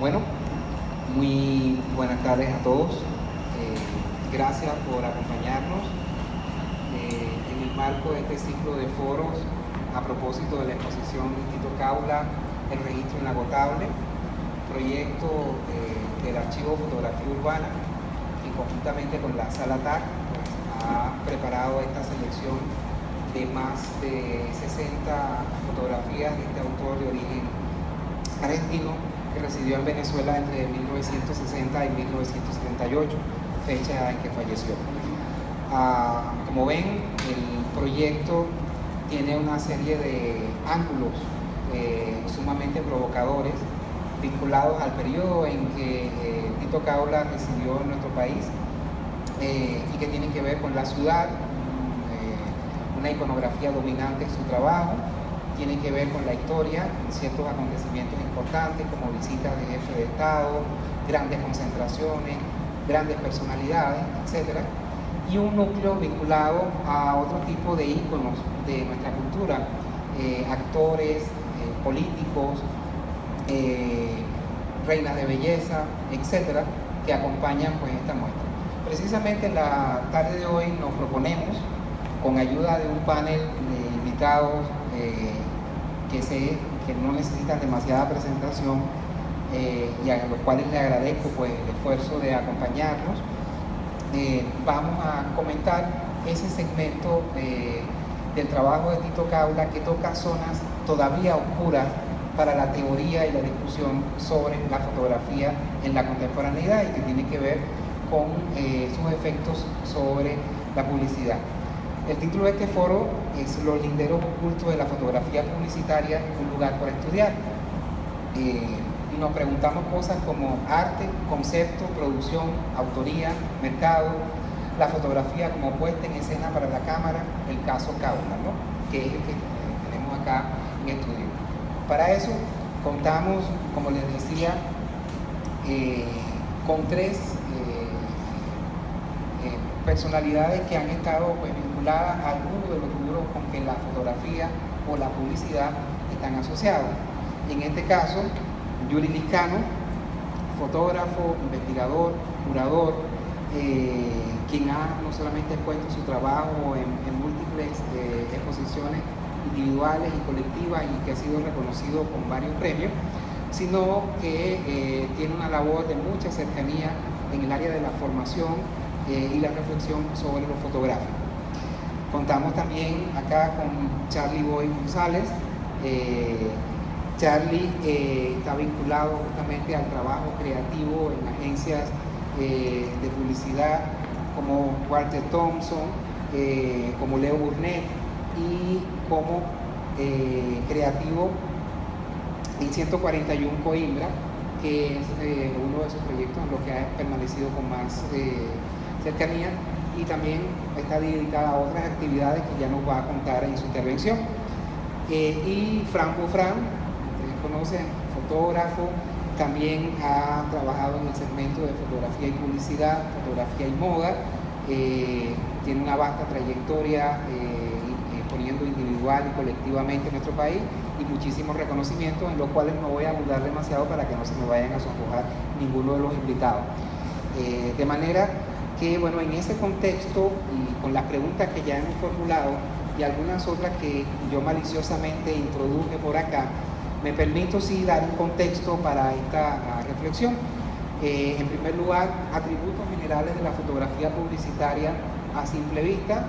Bueno, muy buenas tardes a todos. Gracias por acompañarnos en el marco de este ciclo de foros a propósito de la exposición Tito Caula, El Registro Inagotable, proyecto del Archivo Fotografía Urbana, que conjuntamente con la Sala TAC pues, ha preparado esta selección de más de 60 fotografías de este autor de origen argentino que residió en Venezuela entre 1960 y 1978, fecha en que falleció. Como ven, el proyecto tiene una serie de ángulos sumamente provocadores vinculados al periodo en que Tito Caula residió en nuestro país y que tienen que ver con la ciudad, una iconografía dominante en su trabajo, tiene que ver con la historia, ciertos acontecimientos importantes como visitas de jefes de Estado, grandes concentraciones, grandes personalidades, etc. Y un núcleo vinculado a otro tipo de íconos de nuestra cultura, actores, políticos, reinas de belleza, etc., que acompañan pues, esta muestra. Precisamente en la tarde de hoy nos proponemos, con ayuda de un panel de invitados que no necesitan demasiada presentación y a los cuales le agradezco pues, el esfuerzo de acompañarnos, vamos a comentar ese segmento del trabajo de Tito Caula que toca zonas todavía oscuras para la teoría y la discusión sobre la fotografía en la contemporaneidad y que tiene que ver con sus efectos sobre la publicidad. El título de este foro es Los linderos ocultos de la fotografía publicitaria, un lugar por estudiar. Y nos preguntamos cosas como arte, concepto, producción, autoría, mercado, la fotografía como puesta en escena para la cámara, el caso Caula, ¿no? Que es el que tenemos acá en estudio. Para eso contamos, como les decía, con tres personalidades que han estado pues, vinculadas a algunos de los rubros con que la fotografía o la publicidad están asociados. En este caso, Yuri Lizcano, fotógrafo, investigador, curador, quien ha no solamente expuesto su trabajo en múltiples exposiciones individuales y colectivas y que ha sido reconocido con varios premios, sino que tiene una labor de mucha cercanía en el área de la formación y la reflexión sobre lo fotográfico. Contamos también acá con Charlie Boy González. Charlie está vinculado justamente al trabajo creativo en agencias de publicidad como Walter Thompson, como Leo Burnett y como creativo en 141 Coimbra, que es uno de sus proyectos en los que ha permanecido con más cercanía y también está dedicada a otras actividades que ya nos va a contar en su intervención. Y Fran Bufrán, ustedes conocen, fotógrafo, también ha trabajado en el segmento de fotografía y publicidad, fotografía y moda, tiene una vasta trayectoria exponiendo individual y colectivamente en nuestro país y muchísimos reconocimientos en los cuales no voy a abundar demasiado para que no se me vayan a sonrojar ninguno de los invitados. De manera que, bueno, en ese contexto y con las preguntas que ya hemos formulado y algunas otras que yo maliciosamente introduje por acá, me permito sí dar un contexto para esta reflexión. En primer lugar, atributos generales de la fotografía publicitaria a simple vista.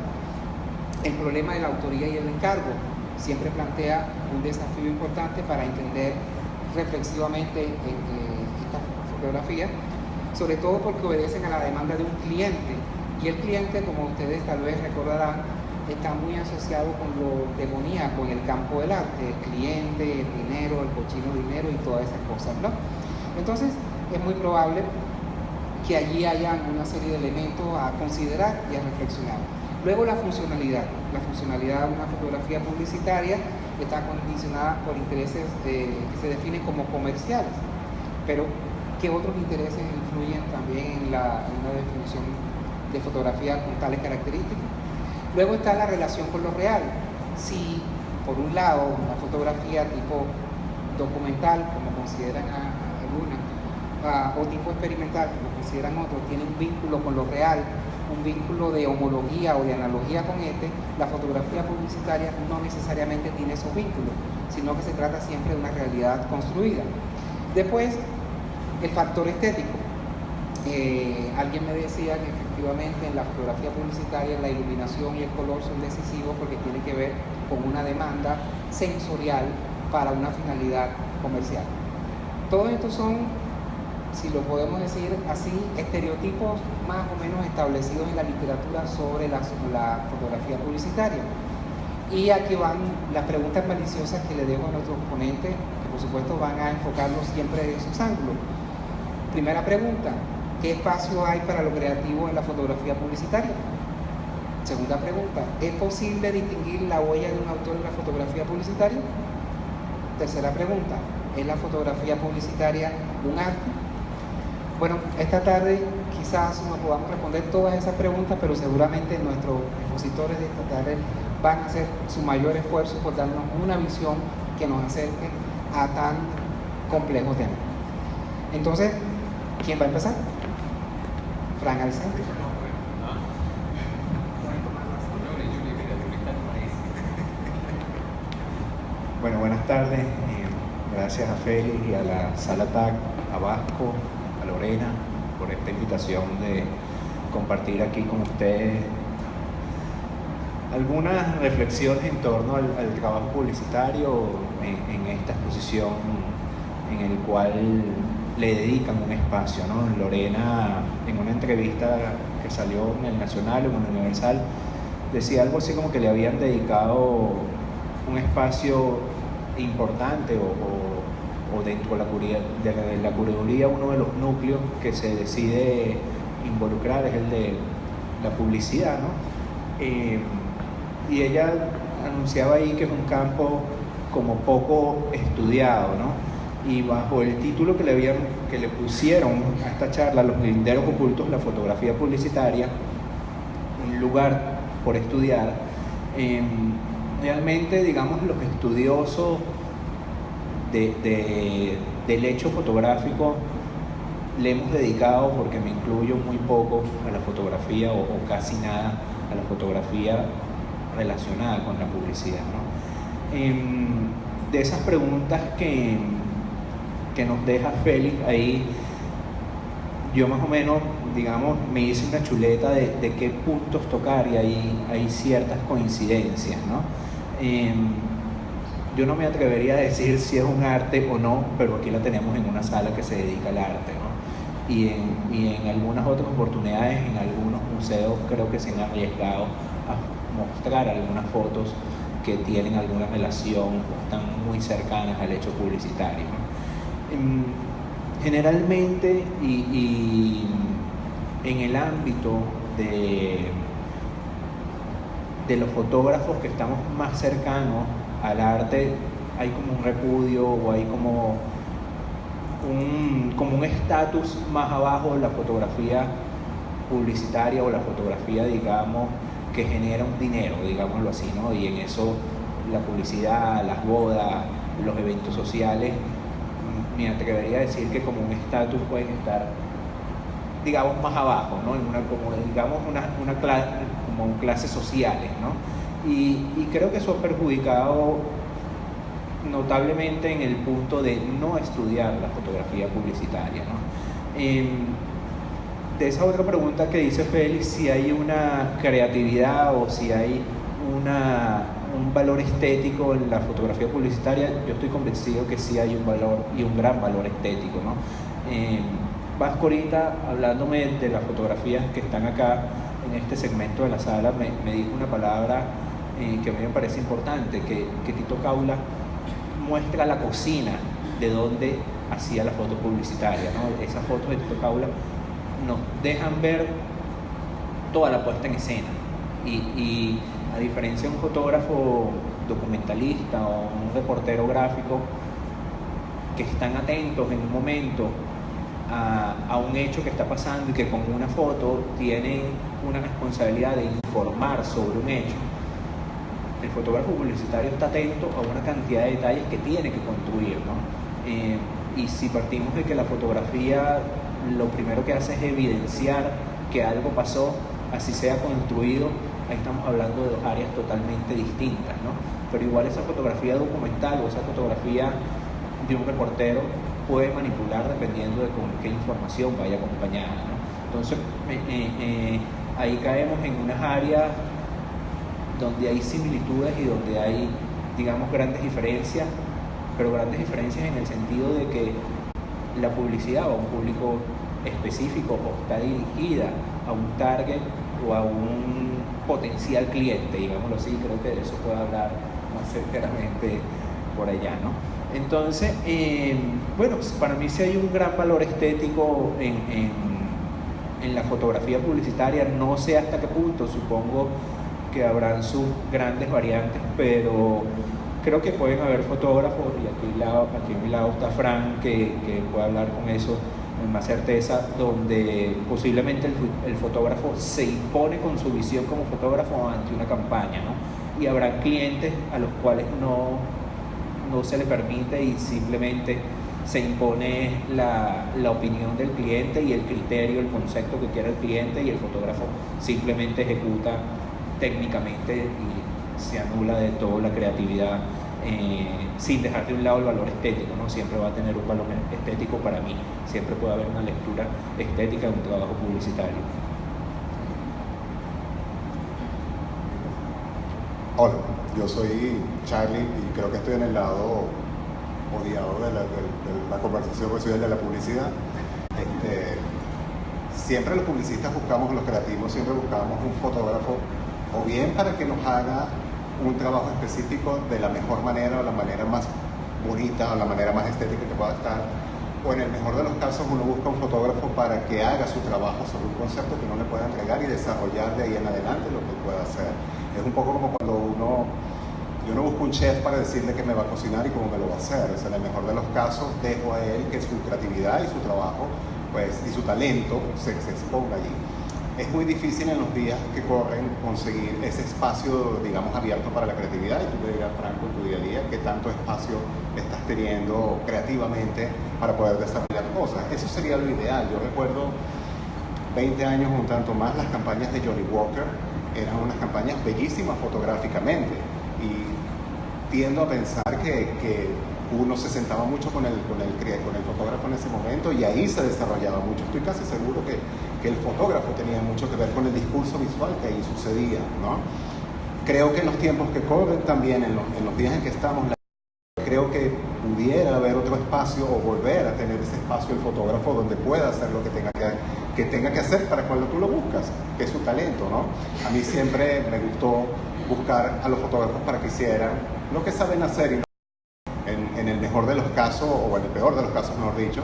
El problema de la autoría y el encargo siempre plantea un desafío importante para entender reflexivamente esta fotografía, sobre todo porque obedecen a la demanda de un cliente, y el cliente, como ustedes tal vez recordarán, está muy asociado con lo demoníaco en el campo del arte, el cliente, el dinero, el cochino dinero y todas esas cosas, ¿no? Entonces, es muy probable que allí haya una serie de elementos a considerar y a reflexionar. Luego la funcionalidad de una fotografía publicitaria está condicionada por intereses que se definen como comerciales, pero ¿qué otros intereses influyen también en una definición de fotografía con tales características? Luego está la relación con lo real. Si, por un lado, una fotografía tipo documental, como consideran algunas, o tipo experimental, como consideran otros, tiene un vínculo con lo real, un vínculo de homología o de analogía con la fotografía publicitaria no necesariamente tiene esos vínculos, sino que se trata siempre de una realidad construida. Después, el factor estético. Alguien me decía que efectivamente en la fotografía publicitaria la iluminación y el color son decisivos porque tiene que ver con una demanda sensorial para una finalidad comercial. Todos estos son, si lo podemos decir así, estereotipos más o menos establecidos en la literatura sobre la fotografía publicitaria. Y aquí van las preguntas maliciosas que le dejo a nuestros ponentes, que por supuesto van a enfocarlos siempre de sus ángulos. Primera pregunta: ¿qué espacio hay para lo creativo en la fotografía publicitaria? Segunda pregunta: ¿es posible distinguir la huella de un autor en la fotografía publicitaria? Tercera pregunta: ¿es la fotografía publicitaria un arte? Bueno, esta tarde quizás no podamos responder todas esas preguntas, pero seguramente nuestros expositores de esta tarde van a hacer su mayor esfuerzo por darnos una visión que nos acerque a tan complejo tema. Entonces, ¿quién va a empezar? Fran Alexander. Bueno, buenas tardes. Gracias a Félix y a la Sala TAC, a Vasco, a Lorena, por esta invitación de compartir aquí con ustedes algunas reflexiones en torno al trabajo publicitario en esta exposición en el cual le dedican un espacio, ¿no? Lorena, en una entrevista que salió en el Nacional o en el Universal, decía algo así como que le habían dedicado un espacio importante o dentro de la curaduría, uno de los núcleos que se decide involucrar es el de la publicidad, ¿no? Y ella anunciaba ahí que es un campo como poco estudiado, ¿no? Y bajo el título que le pusieron a esta charla, Los linderos ocultos, la fotografía publicitaria, un lugar por estudiar, realmente, digamos, los estudiosos del hecho fotográfico le hemos dedicado, porque me incluyo, muy poco a la fotografía o casi nada a la fotografía relacionada con la publicidad, ¿no? De esas preguntas que nos deja Félix ahí, yo más o menos, digamos, me hice una chuleta de qué puntos tocar, y hay ciertas coincidencias, ¿no? Yo no me atrevería a decir si es un arte o no, pero aquí la tenemos en una sala que se dedica al arte, ¿no? Y en algunas otras oportunidades, en algunos museos, creo que se han arriesgado a mostrar algunas fotos que tienen alguna relación o están muy cercanas al hecho publicitario, ¿no? Generalmente, y en el ámbito de los fotógrafos que estamos más cercanos al arte, hay como un repudio o hay como un estatus más abajo de la fotografía publicitaria o la fotografía, digamos, que genera un dinero, digámoslo así, ¿no? Y en eso la publicidad, las bodas, los eventos sociales, me atrevería a decir que como un estatus pueden estar, digamos, más abajo, ¿no? Como clases sociales, ¿no? Y creo que eso ha perjudicado notablemente en el punto de no estudiar la fotografía publicitaria, ¿no? De esa otra pregunta que dice Félix, si hay una creatividad o si hay un valor estético en la fotografía publicitaria, yo estoy convencido que sí hay un valor, y un gran valor estético, ¿no? Vasco, ahorita, hablándome de las fotografías que están acá en este segmento de la sala, me dijo una palabra que a mí me parece importante, que Tito Caula muestra la cocina de donde hacía la foto publicitaria, ¿no? Esas fotos de Tito Caula nos dejan ver toda la puesta en escena, y a diferencia de un fotógrafo documentalista o un reportero gráfico que están atentos en un momento a un hecho que está pasando y que con una foto tienen una responsabilidad de informar sobre un hecho, el fotógrafo publicitario está atento a una cantidad de detalles que tiene que construir, ¿no? Y si partimos de que la fotografía lo primero que hace es evidenciar que algo pasó, así sea construido, ahí estamos hablando de dos áreas totalmente distintas, ¿no? Pero igual esa fotografía documental o esa fotografía de un reportero puede manipular dependiendo de con qué información vaya acompañada, ¿no? Entonces, ahí caemos en unas áreas donde hay similitudes y donde hay, digamos, grandes diferencias, pero grandes diferencias en el sentido de que la publicidad va a un público específico o está dirigida a un target o a un potencial cliente, digámoslo así. Creo que de eso puedo hablar más certeramente por allá, ¿no? Entonces, bueno, para mí sí hay un gran valor estético en la fotografía publicitaria. No sé hasta qué punto, supongo que habrán sus grandes variantes, pero creo que pueden haber fotógrafos, y aquí a mi lado está Fran, que puede hablar con eso con más certeza, donde posiblemente el fotógrafo se impone con su visión como fotógrafo ante una campaña, ¿no? Y habrá clientes a los cuales no se le permite y simplemente se impone la opinión del cliente y el criterio, el concepto que quiera el cliente, y el fotógrafo simplemente ejecuta técnicamente y se anula de todo la creatividad, sin dejar de un lado el valor estético, ¿no? Siempre va a tener un valor estético para mí, siempre puede haber una lectura estética de un trabajo publicitario. Hola, yo soy Charlie y creo que estoy en el lado odiado de la conversación, porque soy el de la publicidad. Siempre los publicistas buscamos, los creativos siempre buscamos un fotógrafo, o bien para que nos haga un trabajo específico de la mejor manera, o la manera más bonita, o la manera más estética que pueda estar, o en el mejor de los casos uno busca un fotógrafo para que haga su trabajo sobre un concepto que uno le pueda entregar y desarrollar de ahí en adelante lo que pueda hacer. Es un poco como cuando yo no busco un chef para decirle que me va a cocinar y cómo me lo va a hacer. O sea, en el mejor de los casos dejo a él que su creatividad y su trabajo, pues, y su talento se exponga allí. Es muy difícil en los días que corren conseguir ese espacio, digamos, abierto para la creatividad. Y tú me dirás, Franco, en tu día a día, ¿qué tanto espacio estás teniendo creativamente para poder desarrollar cosas? Eso sería lo ideal. Yo recuerdo 20 años, un tanto más, las campañas de Johnny Walker eran unas campañas bellísimas fotográficamente. Y tiendo a pensar que uno se sentaba mucho con el fotógrafo en ese momento y ahí se desarrollaba mucho. Estoy casi seguro que el fotógrafo tenía mucho que ver con el discurso visual que ahí sucedía, ¿no? Creo que en los tiempos que corren también, en los días en que estamos, creo que pudiera haber otro espacio o volver a tener ese espacio el fotógrafo donde pueda hacer lo que tenga que hacer para cuando tú lo buscas, que es su talento, ¿no? A mí siempre me gustó buscar a los fotógrafos para que hicieran lo que saben hacer, y en el mejor de los casos, o en el peor de los casos, mejor dicho,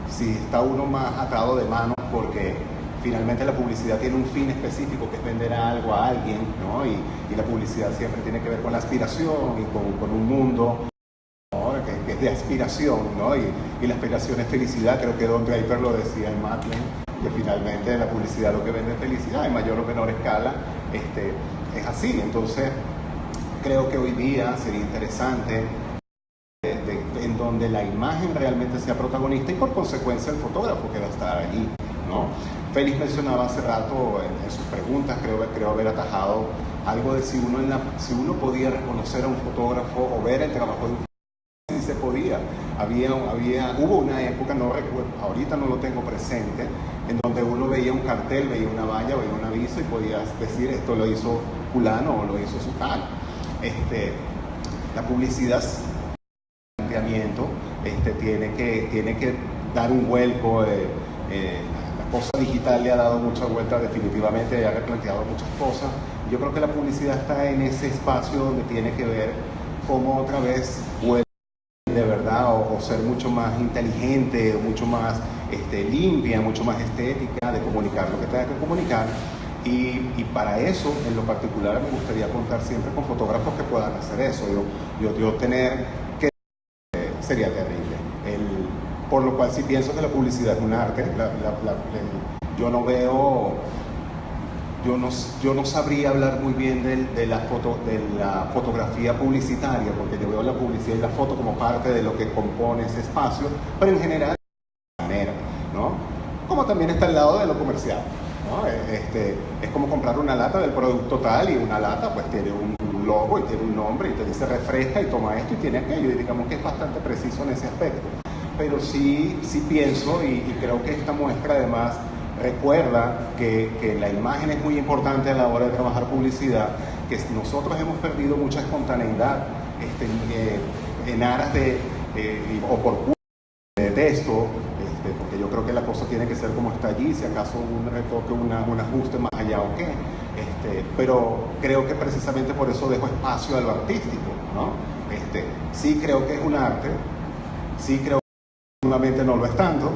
si está uno más atado de manos, porque finalmente la publicidad tiene un fin específico, que es vender algo a alguien, ¿no? Y la publicidad siempre tiene que ver con la aspiración y con un mundo, ¿no? que es de aspiración, ¿no? Y la aspiración es felicidad. Creo que Don Draper lo decía en Mad Men, que finalmente la publicidad lo que vende es felicidad, en mayor o menor escala, es así. Entonces creo que hoy día sería interesante en donde la imagen realmente sea protagonista y por consecuencia el fotógrafo que va a estar allí, ¿no? Félix mencionaba hace rato en sus preguntas, creo haber atajado algo de si uno podía reconocer a un fotógrafo o ver el trabajo de un fotógrafo. Sí se podía. Hubo una época, no recuerdo, ahorita no lo tengo presente, en donde uno veía un cartel, veía una valla, veía un aviso y podías decir, esto lo hizo fulano o lo hizo sutano. La publicidad tiene que dar un vuelco. La cosa digital le ha dado mucha vuelta definitivamente y ha replanteado muchas cosas. Yo creo que la publicidad está en ese espacio donde tiene que ver cómo otra vez vuelve de verdad o ser mucho más inteligente, mucho más limpia, mucho más estética de comunicar lo que tenga que comunicar. Y para eso, en lo particular, me gustaría contar siempre con fotógrafos que puedan hacer eso. Yo tener que sería terrible. Por lo cual sí pienso que la publicidad es un arte. Yo no veo yo no sabría hablar muy bien de la fotografía publicitaria, porque yo veo la publicidad y la foto como parte de lo que compone ese espacio, pero en general, de manera, ¿no? Como también está al lado de lo comercial, ¿no? Es como comprar una lata del producto tal, y una lata pues tiene un logo y tiene un nombre y te dice refresca y toma esto y tiene aquello, y digamos que es bastante preciso en ese aspecto. Pero sí pienso, y creo que esta muestra además recuerda que la imagen es muy importante a la hora de trabajar publicidad, que nosotros hemos perdido mucha espontaneidad en aras o por culpa de texto, porque yo creo que la cosa tiene que ser como está allí, si acaso un retoque, un ajuste más allá o qué, pero creo que precisamente por eso dejo espacio a lo artístico, ¿no? Sí creo que es un arte, sí creo que últimamente no lo es tanto,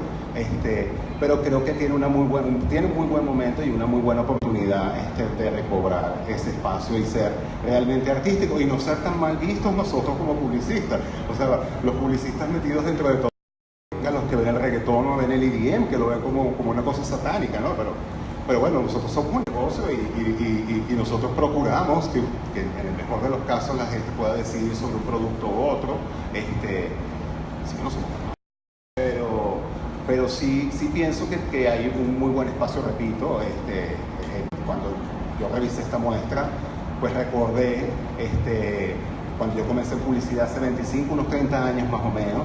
pero creo que tiene un muy buen momento y una muy buena oportunidad de recobrar ese espacio y ser realmente artístico y no ser tan mal vistos nosotros como publicistas. O sea, los publicistas metidos dentro de todo, los que ven el reggaetón o ven el EDM, que lo ven como una cosa satánica, ¿no? Pero bueno, nosotros somos un negocio y nosotros procuramos que en el mejor de los casos la gente pueda decidir sobre un producto u otro, así que no somos. Pero sí pienso que hay un muy buen espacio, repito, cuando yo revisé esta muestra, pues recordé cuando yo comencé en publicidad hace 25, unos 30 años más o menos,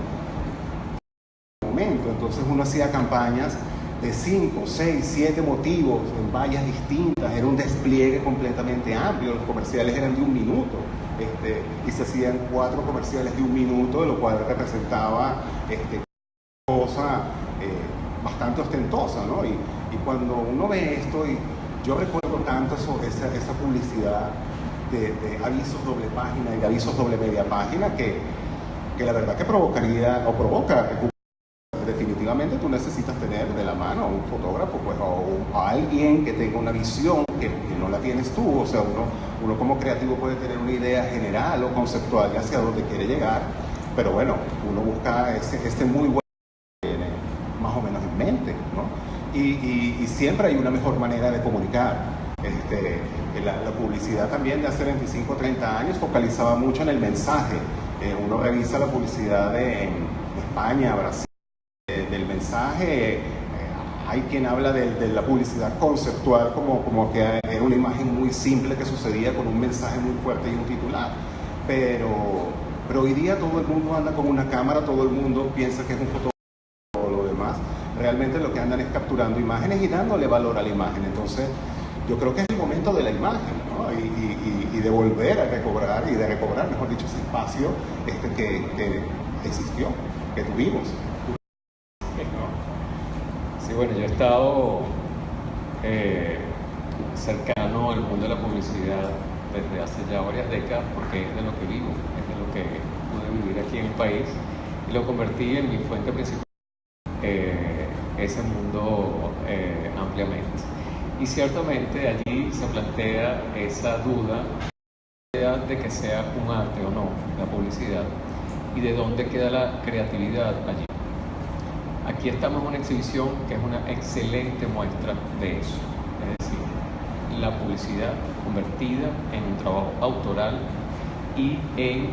entonces uno hacía campañas de 5, 6, 7 motivos en vallas distintas, era un despliegue completamente amplio, los comerciales eran de 1 minuto, y se hacían 4 comerciales de 1 minuto, lo cual representaba cosa bastante ostentosa, ¿no? Y cuando uno ve esto, y yo recuerdo tanto esa publicidad de avisos doble página y de avisos doble media página que la verdad que provoca. Definitivamente tú necesitas tener de la mano a un fotógrafo, pues, o a alguien que tenga una visión que no la tienes tú. O sea, uno como creativo puede tener una idea general o conceptual de hacia dónde quiere llegar, pero bueno, uno busca este muy buen más o menos en mente, ¿no? Y siempre hay una mejor manera de comunicar. La publicidad también de hace 25 o 30 años focalizaba mucho en el mensaje. Uno revisa la publicidad en España, Brasil, del mensaje. Hay quien habla de la publicidad conceptual como que era una imagen muy simple que sucedía con un mensaje muy fuerte y un titular. Pero hoy día todo el mundo anda con una cámara, todo el mundo piensa que es un fotógrafo. Realmente lo que andan es capturando imágenes y dándole valor a la imagen. Entonces yo creo que es el momento de la imagen, ¿no? Y de volver a recobrar, mejor dicho, ese espacio que existió, que tuvimos. Sí, bueno, yo he estado cercano al mundo de la publicidad desde hace ya varias décadas, porque es de lo que vivo, es de lo que pude vivir aquí en el país, y lo convertí en mi fuente principal, ese mundo ampliamente. Y ciertamente allí se plantea esa duda de que sea un arte o no la publicidad, y de dónde queda la creatividad allí. Aquí estamos en una exhibición que es una excelente muestra de eso, es decir, la publicidad convertida en un trabajo autoral y en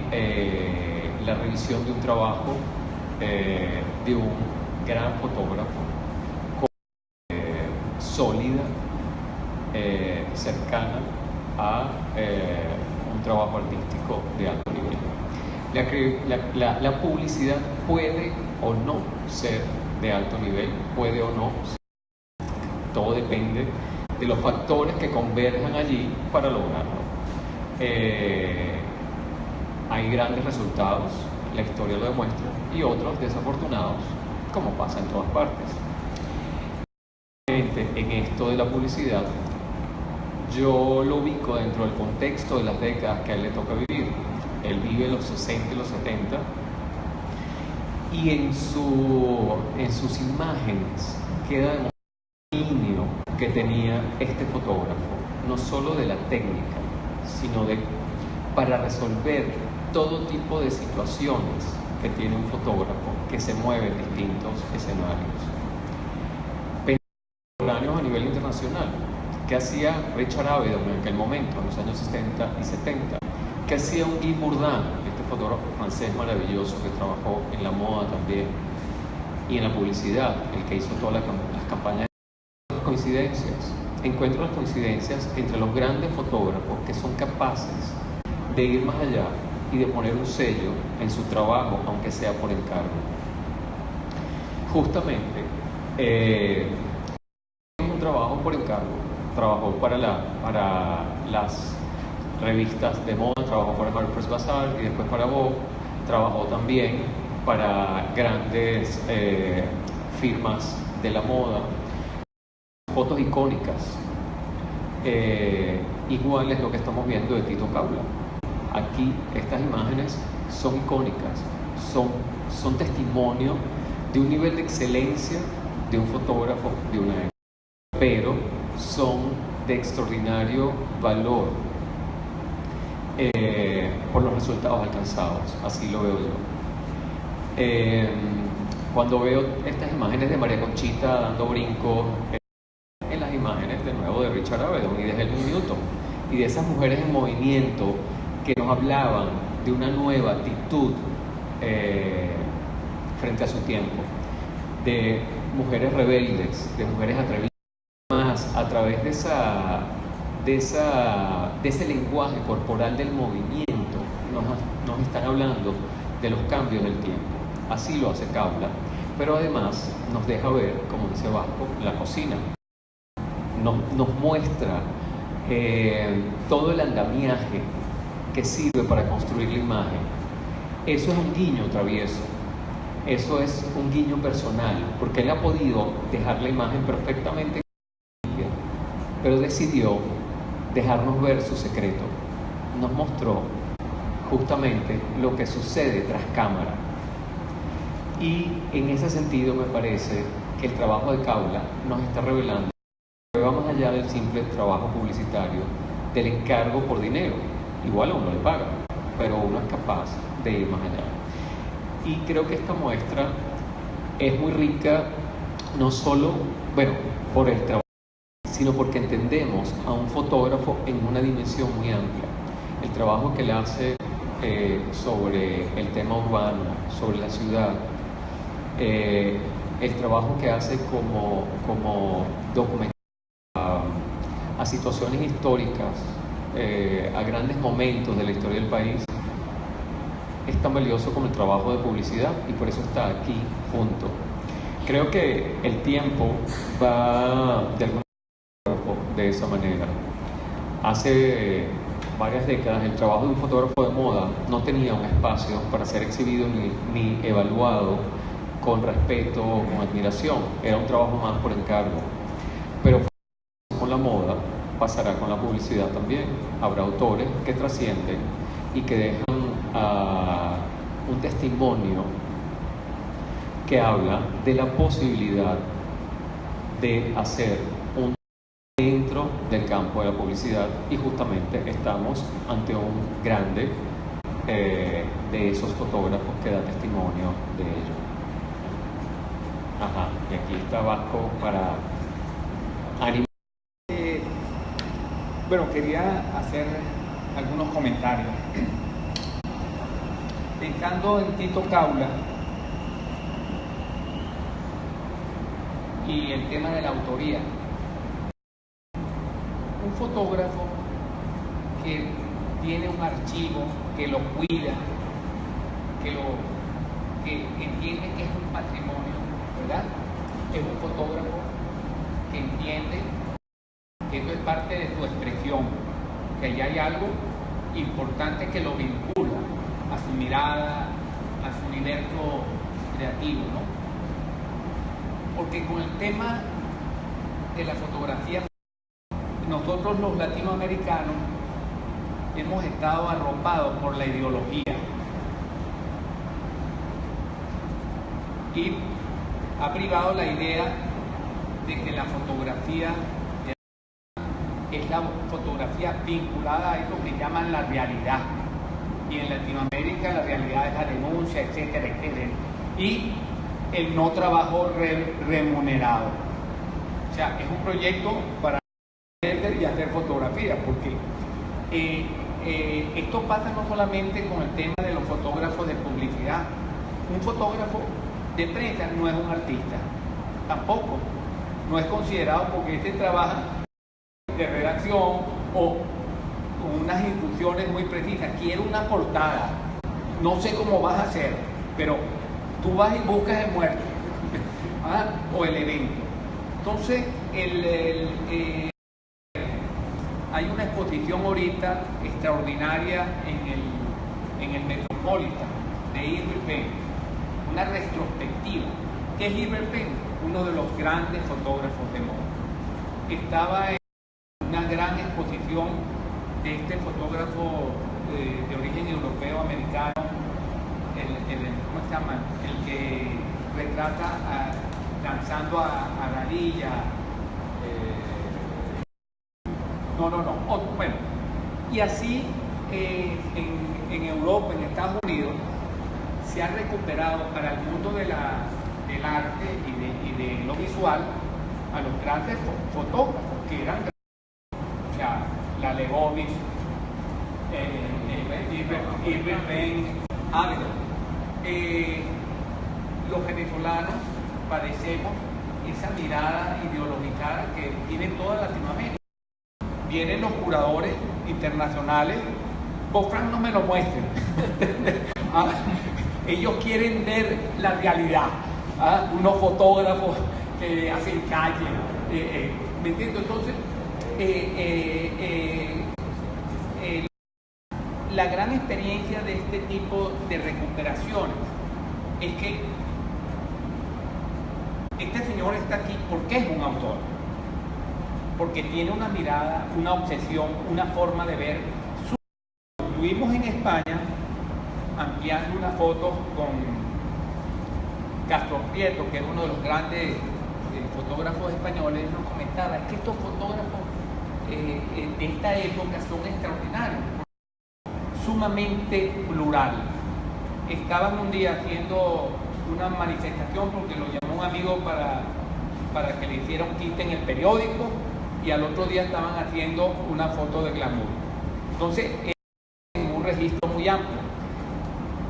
la revisión de un trabajo de un gran fotógrafo, sólida, cercana a un trabajo artístico de alto nivel. La publicidad puede o no ser de alto nivel, puede o no ser. Todo depende de los factores que converjan allí para lograrlo. Hay grandes resultados, la historia lo demuestra, y otros desafortunados, como pasa en todas partes. En esto de la publicidad, yo lo ubico dentro del contexto de las décadas que a él le toca vivir. Él vive los 60 y los 70, y en sus imágenes queda el dominio que tenía este fotógrafo, no solo de la técnica, sino para resolver todo tipo de situaciones que tiene un fotógrafo que se mueve en distintos escenarios. Contemporáneos a nivel internacional, ¿Qué hacía Richard Avedon en aquel momento, en los años 60 y 70? ¿Qué hacía un Guy Bourdin, este fotógrafo francés maravilloso que trabajó en la moda también y en la publicidad, el que hizo todas las campañas? Las coincidencias. Encuentro las coincidencias entre los grandes fotógrafos que son capaces de ir más allá y de poner un sello en su trabajo, aunque sea por encargo. Justamente, un trabajo por encargo, trabajó para las revistas de moda, trabajó para Harper's Bazaar y después para Vogue, trabajó también para grandes firmas de la moda. Fotos icónicas, igual es lo que estamos viendo de Tito Caula. Aquí estas imágenes son icónicas, son testimonio de un nivel de excelencia de un fotógrafo de una época, pero son de extraordinario valor por los resultados alcanzados, así lo veo yo. Cuando veo estas imágenes de María Conchita dando brincos, en las imágenes de nuevo de Richard Avedon y de Helmut Newton y de esas mujeres en movimiento que nos hablaban de una nueva actitud frente a su tiempo, de mujeres rebeldes, de mujeres atrevidas. Más a través de ese lenguaje corporal del movimiento nos están hablando de los cambios del tiempo. Así lo hace Caula, pero además nos deja ver, como dice Vasco, la cocina. Nos muestra todo el andamiaje que sirve para construir la imagen. Eso es un guiño travieso, eso es un guiño personal, porque él ha podido dejar la imagen perfectamente, pero decidió dejarnos ver su secreto. Nos mostró justamente lo que sucede tras cámara. Y en ese sentido me parece que el trabajo de Caula nos está revelando que va más allá del simple trabajo publicitario, del encargo por dinero. Igual a uno le paga, pero uno es capaz de ir más allá. Y creo que esta muestra es muy rica, no solo, por el trabajo, sino porque entendemos a un fotógrafo en una dimensión muy amplia. El trabajo que él hace sobre el tema urbano, sobre la ciudad, el trabajo que hace como documental a situaciones históricas, a grandes momentos de la historia del país, es tan valioso como el trabajo de publicidad y por eso está aquí junto. Creo que el tiempo va de alguna manera de esa manera. Hace varias décadas el trabajo de un fotógrafo de moda no tenía un espacio para ser exhibido ni evaluado con respeto o con admiración. Era un trabajo más por encargo. Pero con la moda pasará con la publicidad también. Habrá autores que trascienden y que dejan un testimonio que habla de la posibilidad de hacer un dentro del campo de la publicidad, y justamente estamos ante un grande de esos fotógrafos que da testimonio de ello. Ajá, y aquí está Vasco para animar. Quería hacer algunos comentarios. Pensando en Tito Caula y el tema de la autoría, un fotógrafo que tiene un archivo, que lo cuida, que entiende que es un patrimonio, ¿verdad? Es un fotógrafo que entiende que esto es parte de su expresión, que allá hay algo importante que lo vincula a su mirada, a su universo creativo, ¿no? Porque con el tema de la fotografía, nosotros los latinoamericanos hemos estado arropados por la ideología y ha privado la idea de que la fotografía es la fotografía vinculada a eso que llaman la realidad. Y en Latinoamérica la realidad es la denuncia, etcétera, etcétera. Y el no trabajo remunerado. O sea, es un proyecto para fotografía, porque esto pasa no solamente con el tema de los fotógrafos de publicidad. Un fotógrafo de prensa no es un artista, tampoco. No es considerado, porque este trabaja de redacción o con unas instrucciones muy precisas. Quiero una portada, no sé cómo vas a hacer, pero tú vas y buscas el muerto o el evento. Entonces, hay una exposición ahorita extraordinaria en el Metropolitan de Irving Penn, una retrospectiva. ¿Qué es Irving Penn? Uno de los grandes fotógrafos de moda. Estaba en una gran exposición de este fotógrafo de origen europeo americano, ¿cómo se llama? El que retrata danzando a Dalí. Bueno, y así en Europa, en Estados Unidos, se ha recuperado para el mundo del arte y de lo visual a los grandes fotógrafos que eran, o sea, la Leibovitz, Irving Penn, Ávila. Los venezolanos padecemos esa mirada ideologizada que tiene toda Latinoamérica. Vienen los curadores internacionales, vos Frank no me lo muestren. Ellos quieren ver la realidad. Unos fotógrafos que hacen calle, ¿me entiendes? Entonces, la gran experiencia de este tipo de recuperaciones es que este señor está aquí porque es un autor, porque tiene una mirada, una obsesión, una forma de ver. Estuvimos en España ampliando una foto con Castro Prieto, que es uno de los grandes fotógrafos españoles. Nos comentaba, es que estos fotógrafos de esta época son extraordinarios, sumamente plural. Estaban un día haciendo una manifestación porque lo llamó un amigo para que le hiciera un quite en el periódico, y al otro día estaban haciendo una foto de glamour. Entonces, es un registro muy amplio.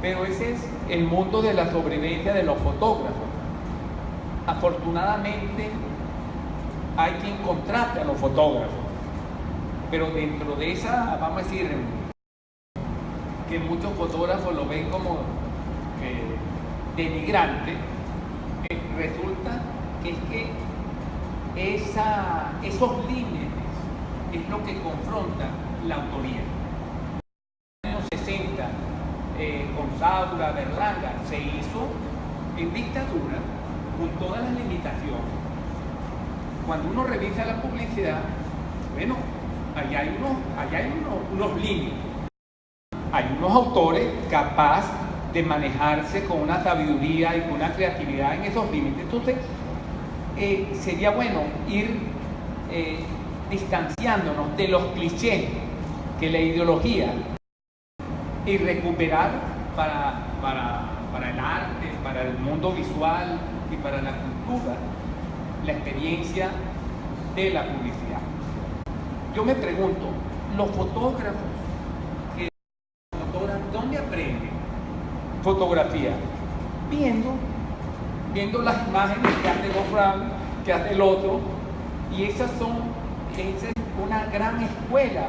Pero ese es el mundo de la sobrevivencia de los fotógrafos. Afortunadamente, hay quien contrate a los fotógrafos, pero dentro de esa, vamos a decir, que muchos fotógrafos lo ven como denigrante, resulta que es que esos límites es lo que confronta la autoría. En los años 60, con Saura, Berlanga, se hizo en dictadura con todas las limitaciones. Cuando uno revisa la publicidad, bueno, allá hay unos límites. Hay unos autores capaces de manejarse con una sabiduría y con una creatividad en esos límites. Entonces, sería bueno ir distanciándonos de los clichés que la ideología y recuperar para el arte, para el mundo visual y para la cultura, la experiencia de la publicidad. Yo me pregunto, los fotógrafos ¿dónde aprenden fotografía? Viendo las imágenes que hace Wolfram, que hace el otro, y esa es una gran escuela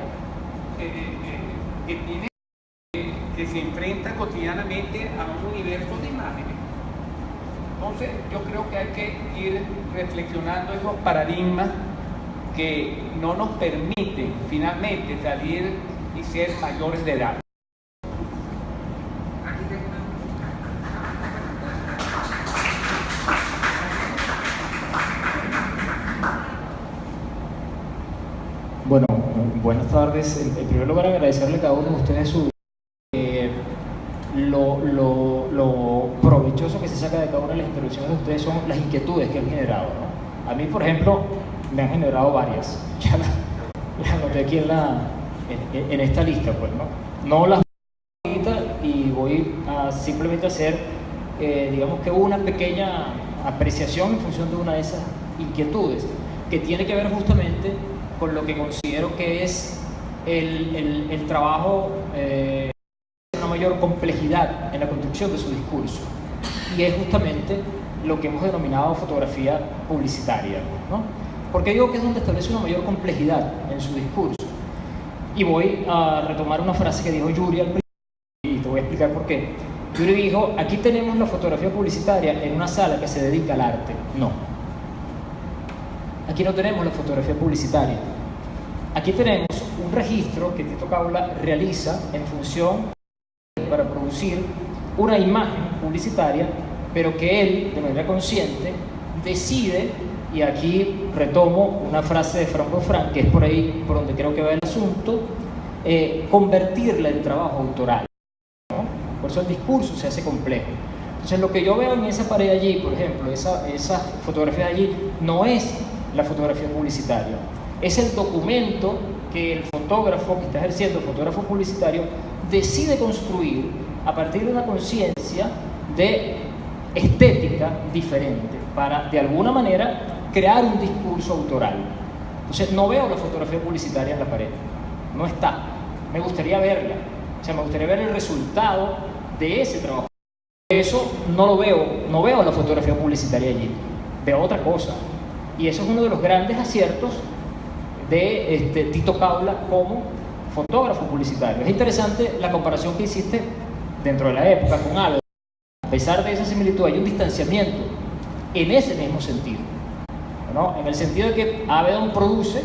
que se enfrenta cotidianamente a un universo de imágenes. Entonces, yo creo que hay que ir reflexionando esos paradigmas que no nos permiten finalmente salir y ser mayores de edad. Bueno, buenas tardes. En primer lugar, agradecerle a cada uno de ustedes lo provechoso que se saca de cada una de las intervenciones de ustedes son las inquietudes que han generado, ¿no? A mí, por ejemplo, me han generado varias. Ya las anoté aquí en esta lista, pues, ¿no? No las y voy a simplemente hacer, digamos que una pequeña apreciación en función de una de esas inquietudes que tiene que ver justamente con lo que considero que es el trabajo de una mayor complejidad en la construcción de su discurso, y es justamente lo que hemos denominado fotografía publicitaria, ¿no? Porque digo que es donde establece una mayor complejidad en su discurso. Y voy a retomar una frase que dijo Yuri al principio, y te voy a explicar por qué. Yuri dijo: aquí tenemos la fotografía publicitaria en una sala que se dedica al arte. No. Aquí no tenemos la fotografía publicitaria. Aquí tenemos un registro que Tito Caula realiza en función para producir una imagen publicitaria, pero que él, de manera consciente, decide, y aquí retomo una frase de Frank Boufrant, que es por ahí por donde creo que va el asunto, convertirla en trabajo autoral, ¿no? Por eso el discurso se hace complejo. Entonces, lo que yo veo en esa pared allí, por ejemplo, esa fotografía de allí, no es la fotografía publicitaria, es el documento que el fotógrafo que está ejerciendo, el fotógrafo publicitario, decide construir a partir de una conciencia de estética diferente para, de alguna manera, crear un discurso autoral. Entonces, no veo la fotografía publicitaria en la pared, no está. Me gustaría verla, o sea, me gustaría ver el resultado de ese trabajo. Eso no lo veo, no veo la fotografía publicitaria allí, veo otra cosa. Y eso es uno de los grandes aciertos de Tito Caula como fotógrafo publicitario. Es interesante la comparación que hiciste dentro de la época con Áveda. A pesar de esa similitud, hay un distanciamiento en ese mismo sentido, ¿no? En el sentido de que Áveda produce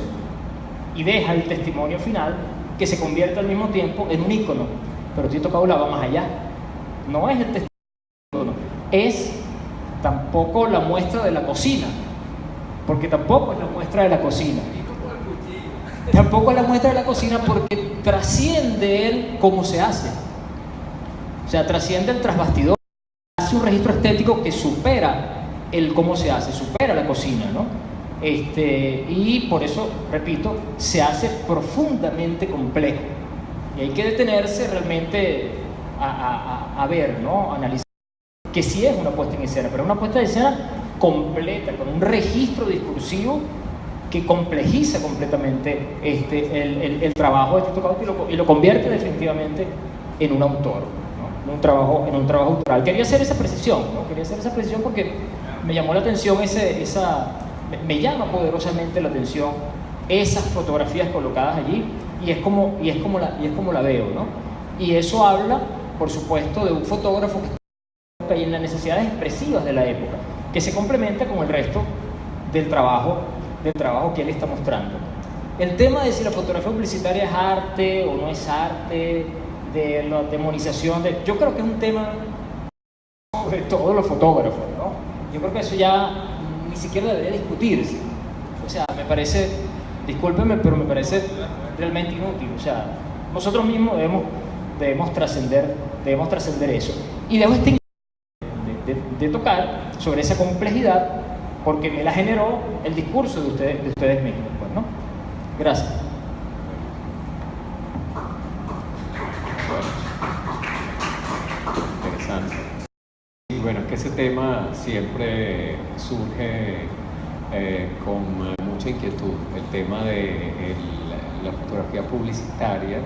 y deja el testimonio final que se convierte al mismo tiempo en un ícono, pero Tito Caula va más allá. No es el testimonio, es tampoco la muestra de la cocina, porque tampoco es la muestra de la cocina. Tampoco es la muestra de la cocina porque trasciende él cómo se hace. O sea, trasciende el tras bastidor, hace un registro estético que supera el cómo se hace, supera la cocina, ¿no? Y por eso, repito, se hace profundamente complejo. Y hay que detenerse realmente a ver, ¿no? A analizar que sí es una puesta en escena, pero una puesta en escena completa, con un registro discursivo que complejiza completamente el trabajo de Tito Caula y lo convierte definitivamente en un autor, ¿no? En un trabajo autoral. Quería hacer esa precisión, ¿no? Quería hacer esa precisión porque me llamó la atención me llama poderosamente la atención esas fotografías colocadas allí, y es como la veo, ¿no? Y eso habla, por supuesto, de un fotógrafo que está en las necesidades expresivas de la época, que se complementa con el resto del trabajo que él está mostrando. El tema de si la fotografía publicitaria es arte o no es arte, de la demonización, yo creo que es un tema sobre todos los fotógrafos, ¿no? Yo creo que eso ya ni siquiera debería discutirse. O sea, me parece, discúlpeme, pero me parece realmente inútil. O sea, nosotros mismos debemos trascender eso. Y dejo de tocar sobre esa complejidad porque me la generó el discurso de ustedes mismos, pues, ¿no? Gracias. Interesante. Y bueno, es que ese tema siempre surge con mucha inquietud, el tema de la fotografía publicitaria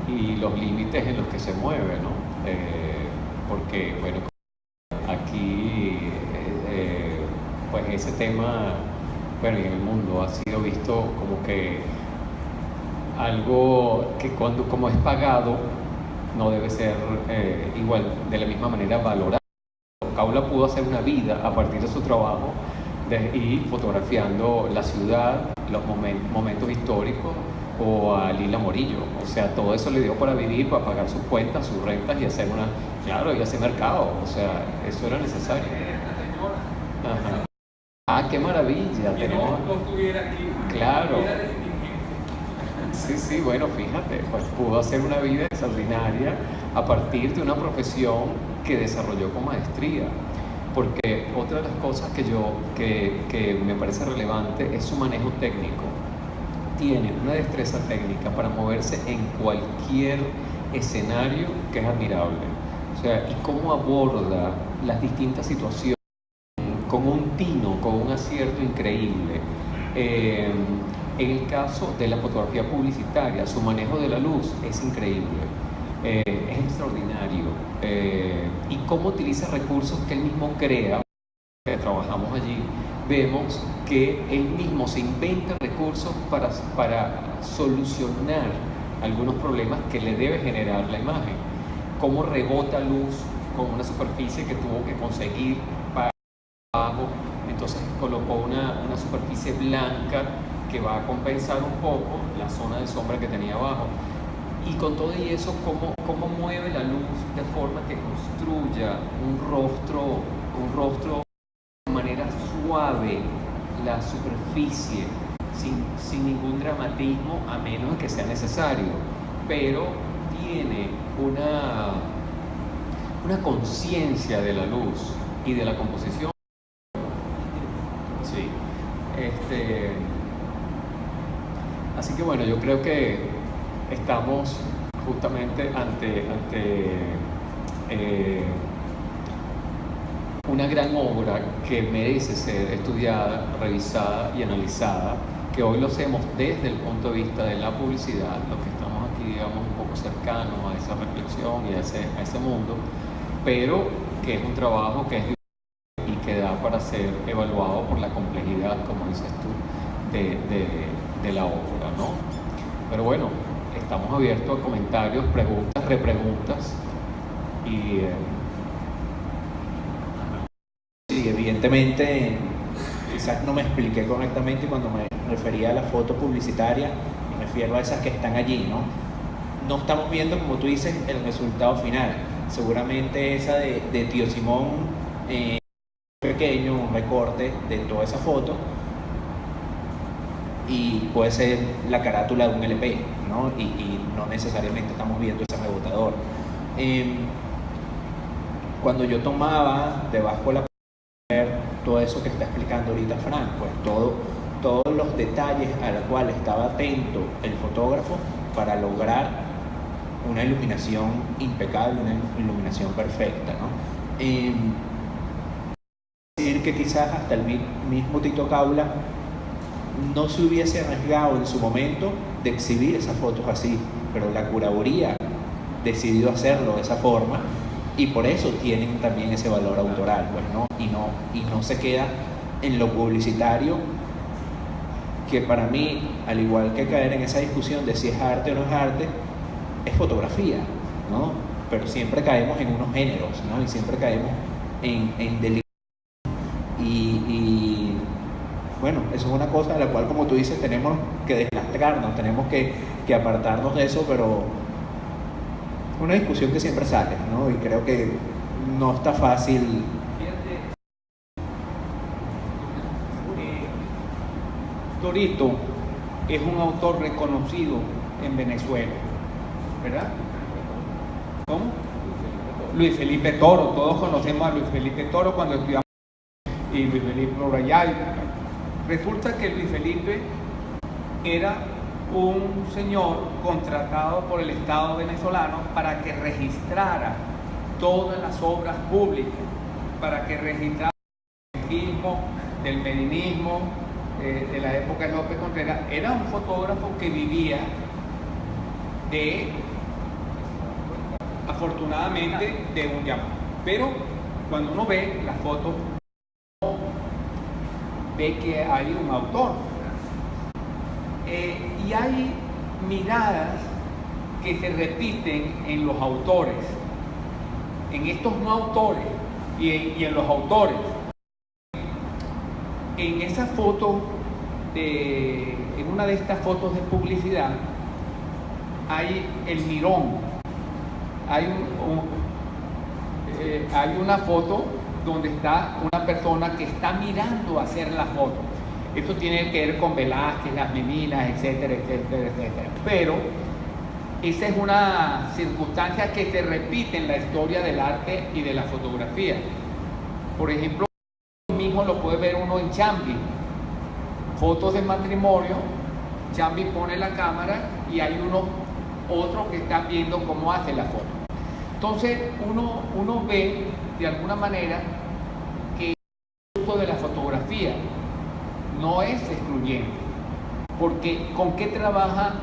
y los límites en los que se mueve, ¿no? Porque, bueno, aquí pues ese tema, bueno, y en el mundo ha sido visto como que algo que como es pagado no debe ser igual, de la misma manera valorado. Caula pudo hacer una vida a partir de su trabajo y fotografiando la ciudad, los momentos históricos, o a Lila Morillo. O sea, todo eso le dio para vivir, para pagar sus cuentas, sus rentas y hacer y hacer mercado. O sea, eso era necesario. Ajá. Ah, qué maravilla. Que no estuviera aquí. Claro. Sí, bueno, fíjate, pues pudo hacer una vida extraordinaria a partir de una profesión que desarrolló con maestría. Porque otra de las cosas que me parece relevante es su manejo técnico. Tiene una destreza técnica para moverse en cualquier escenario que es admirable. O sea, y cómo aborda las distintas situaciones con un tino, con un acierto increíble. En el caso de la fotografía publicitaria, su manejo de la luz es increíble, es extraordinario, y cómo utiliza recursos que él mismo crea. Que trabajamos allí, vemos que él mismo se inventa recursos para solucionar algunos problemas que le debe generar la imagen. Cómo rebota luz con una superficie que tuvo que conseguir para abajo, entonces colocó una superficie blanca que va a compensar un poco la zona de sombra que tenía abajo. Y con todo y eso, cómo mueve la luz de forma que construya un rostro de manera suave, la superficie, sin ningún dramatismo, a menos que sea necesario, pero tiene una conciencia de la luz y de la composición. Sí. Así que bueno, yo creo que estamos justamente ante una gran obra que merece ser estudiada, revisada y analizada, que hoy lo hacemos desde el punto de vista de la publicidad, los que estamos aquí, digamos, un poco cercanos a esa reflexión y a ese mundo, pero que es un trabajo que es y que da para ser evaluado por la complejidad, como dices tú, de la obra, ¿no? Pero bueno, estamos abiertos a comentarios, preguntas, repreguntas y... Sí, evidentemente, quizás no me expliqué correctamente cuando me refería a la foto publicitaria, y me refiero a esas que están allí, ¿no? No estamos viendo, como tú dices, el resultado final. Seguramente esa de Tío Simón, pequeño, un recorte de toda esa foto, y puede ser la carátula de un LP, ¿no? Y no necesariamente estamos viendo ese rebotador. Cuando yo tomaba debajo de la todo eso que está explicando ahorita Fran, pues todos los detalles a los cuales estaba atento el fotógrafo para lograr una iluminación impecable, una iluminación perfecta, ¿no? Decir que quizás hasta el mismo Tito Caula no se hubiese arriesgado en su momento de exhibir esas fotos así, pero la curaduría decidió hacerlo de esa forma, y por eso tienen también ese valor autoral, pues, ¿no? Y no se queda en lo publicitario, que para mí, al igual que caer en esa discusión de si es arte o no es arte, es fotografía, ¿no? Pero siempre caemos en unos géneros, ¿no? Y siempre caemos en delitos. Y bueno, eso es una cosa de la cual, como tú dices, tenemos que deslastrarnos, tenemos que apartarnos de eso, pero una discusión que siempre sale, ¿no? Y creo que no está fácil. Torito es un autor reconocido en Venezuela, ¿verdad? ¿Cómo? Luis Felipe Toro, todos conocemos a Luis Felipe Toro cuando estudiamos, y Luis Felipe Orayay. Resulta que Luis Felipe era un señor contratado por el Estado venezolano para que registrara todas las obras públicas, para que registrara el franquismo, del medinismo, de la época de López Contreras. Era un fotógrafo que vivía afortunadamente, de un llamado. Pero cuando uno ve las fotos, ve que hay un autor. Y hay miradas que se repiten en los autores, en estos no autores y en los autores. En esa foto, en una de estas fotos de publicidad, hay el mirón, hay una foto donde está una persona que está mirando a hacer la foto. Esto tiene que ver con Velázquez, las meninas, etcétera, etcétera, etcétera. Pero esa es una circunstancia que se repite en la historia del arte y de la fotografía. Por ejemplo, mismo lo puede ver uno en Chambi, fotos de matrimonio. Chambi pone la cámara y hay otros que están viendo cómo hace la foto. Entonces uno ve de alguna manera que el uso de la fotografía no es excluyente, porque Porque ¿con qué trabaja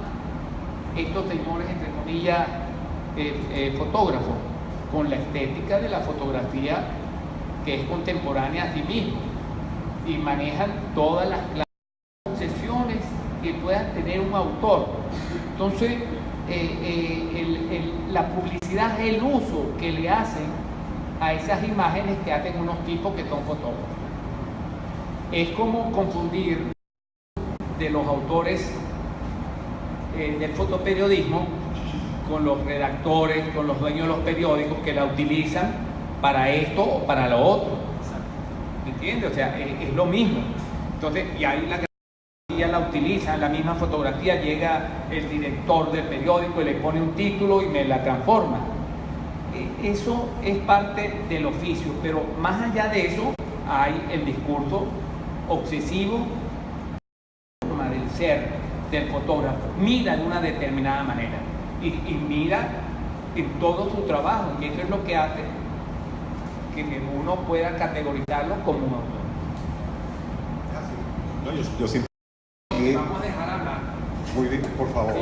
estos señores, entre comillas, fotógrafos? Con la estética de la fotografía que es contemporánea a sí mismo, y manejan todas las concesiones que pueda tener un autor. Entonces, la publicidad es el uso que le hacen a esas imágenes que hacen unos tipos que son fotógrafos. Es como confundir de los autores del fotoperiodismo con los redactores, con los dueños de los periódicos que la utilizan para esto o para lo otro. ¿Me entiendes? O sea, es lo mismo. Entonces, y ahí la utilizan, la misma fotografía, llega el director del periódico y le pone un título y me la transforma. Eso es parte del oficio, pero más allá de eso hay el discurso obsesivo del ser del fotógrafo. Mira de una determinada manera y mira en todo su trabajo, y eso es lo que hace que uno pueda categorizarlo como un autor. No, yo siempre... Vamos a dejar hablar. Muy bien, por favor.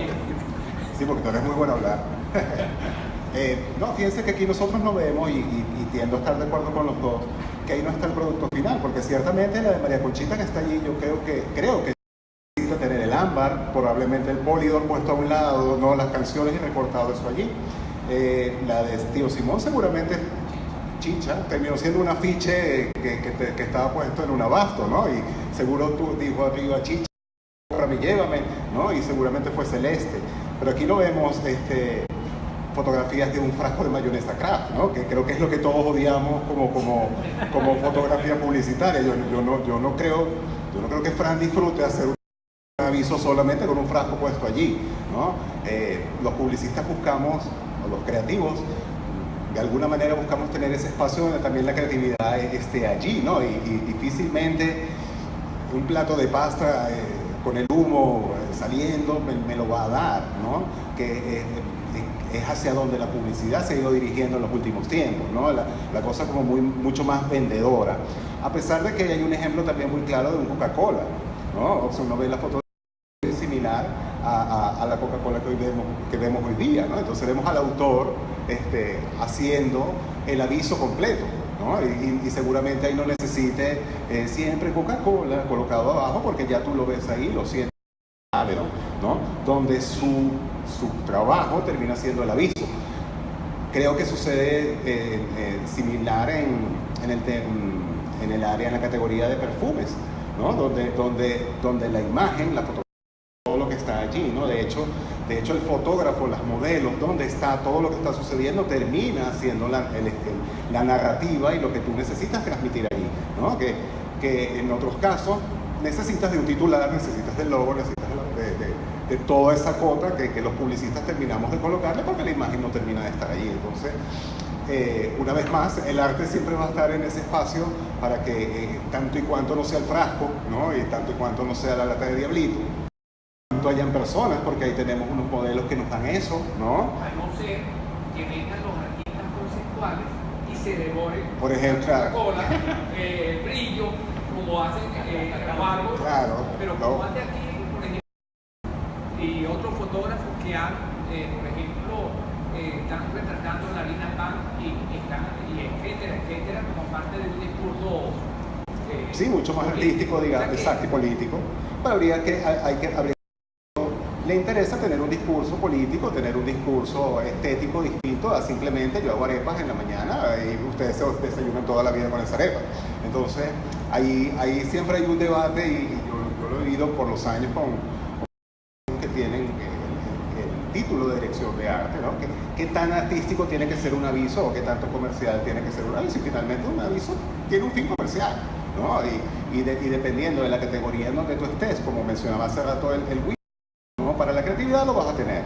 Sí, porque tú eres muy bueno hablar. No, fíjense que aquí nosotros no vemos, y tiendo a estar de acuerdo con los dos, que ahí no está el producto final, porque ciertamente la de María Conchita que está allí, yo creo que necesita tener el ámbar, probablemente el polidor puesto a un lado, no las canciones y recortado eso allí. La de Tío Simón seguramente chicha, terminó siendo un afiche que estaba puesto en un abasto, ¿no? Y seguro tú dijo arriba chicha, para mí llévame, ¿no? Y seguramente fue celeste. Pero aquí no vemos fotografías de un frasco de mayonesa Kraft, ¿no? Que creo que es lo que todos odiamos como fotografía publicitaria. Yo no creo que Fran disfrute hacer un aviso solamente con un frasco puesto allí, ¿no? Los publicistas buscamos, o los creativos, de alguna manera buscamos tener ese espacio donde también la creatividad esté allí, ¿no? Y difícilmente un plato de pasta con el humo saliendo me lo va a dar, ¿no? Que es hacia donde la publicidad se ha ido dirigiendo en los últimos tiempos, ¿no? La cosa como mucho más vendedora. A pesar de que hay un ejemplo también muy claro de un Coca-Cola, ¿no? O sea, uno ve la foto similar a la Coca-Cola que vemos hoy día, ¿no? Entonces vemos al autor haciendo el aviso completo, ¿no? Y seguramente ahí no necesite siempre Coca-Cola colocado abajo, porque ya tú lo ves ahí, lo sientes, ¿no? Donde su trabajo termina siendo el aviso. Creo que sucede similar en el área, en la categoría de perfumes, ¿no? Donde la imagen, la fotografía, todo lo que está allí, ¿no? De hecho el fotógrafo, las modelos, donde está todo lo que está sucediendo, termina siendo la narrativa y lo que tú necesitas transmitir allí, ¿no? Que en otros casos necesitas de un titular, necesitas del logo, necesitas de toda esa cota que los publicistas terminamos de colocarle, porque la imagen no termina de estar allí. Entonces, una vez más, el arte siempre va a estar en ese espacio para que tanto y cuanto no sea el frasco, ¿no? Y tanto y cuanto no sea la lata de Diablito, tanto hayan personas, porque ahí tenemos unos modelos que nos dan eso, ¿no? A no ser que vengan los artistas conceptuales y se devoren, por ejemplo, la Coca-Cola, el brillo, como hacen Camargo, claro, pero como hace aquí, por ejemplo, y otros fotógrafos que han, por ejemplo, están retratando la harina pan y etcétera, como parte de un discurso sí, mucho más artístico, digamos, exacto, y político. Pero habría le interesa tener un discurso político, tener un discurso estético distinto a simplemente yo hago arepas en la mañana y ustedes se desayunan toda la vida con esa arepa. Entonces, ahí siempre hay un debate, y yo lo he vivido por los años con que tienen el título de dirección de arte, ¿no? ¿Qué tan artístico tiene que ser un aviso, o qué tanto comercial tiene que ser un aviso? Y finalmente un aviso tiene un fin comercial, ¿no? Y dependiendo de la categoría en donde tú estés, como mencionaba hace rato el ¿no? Para la creatividad lo vas a tener,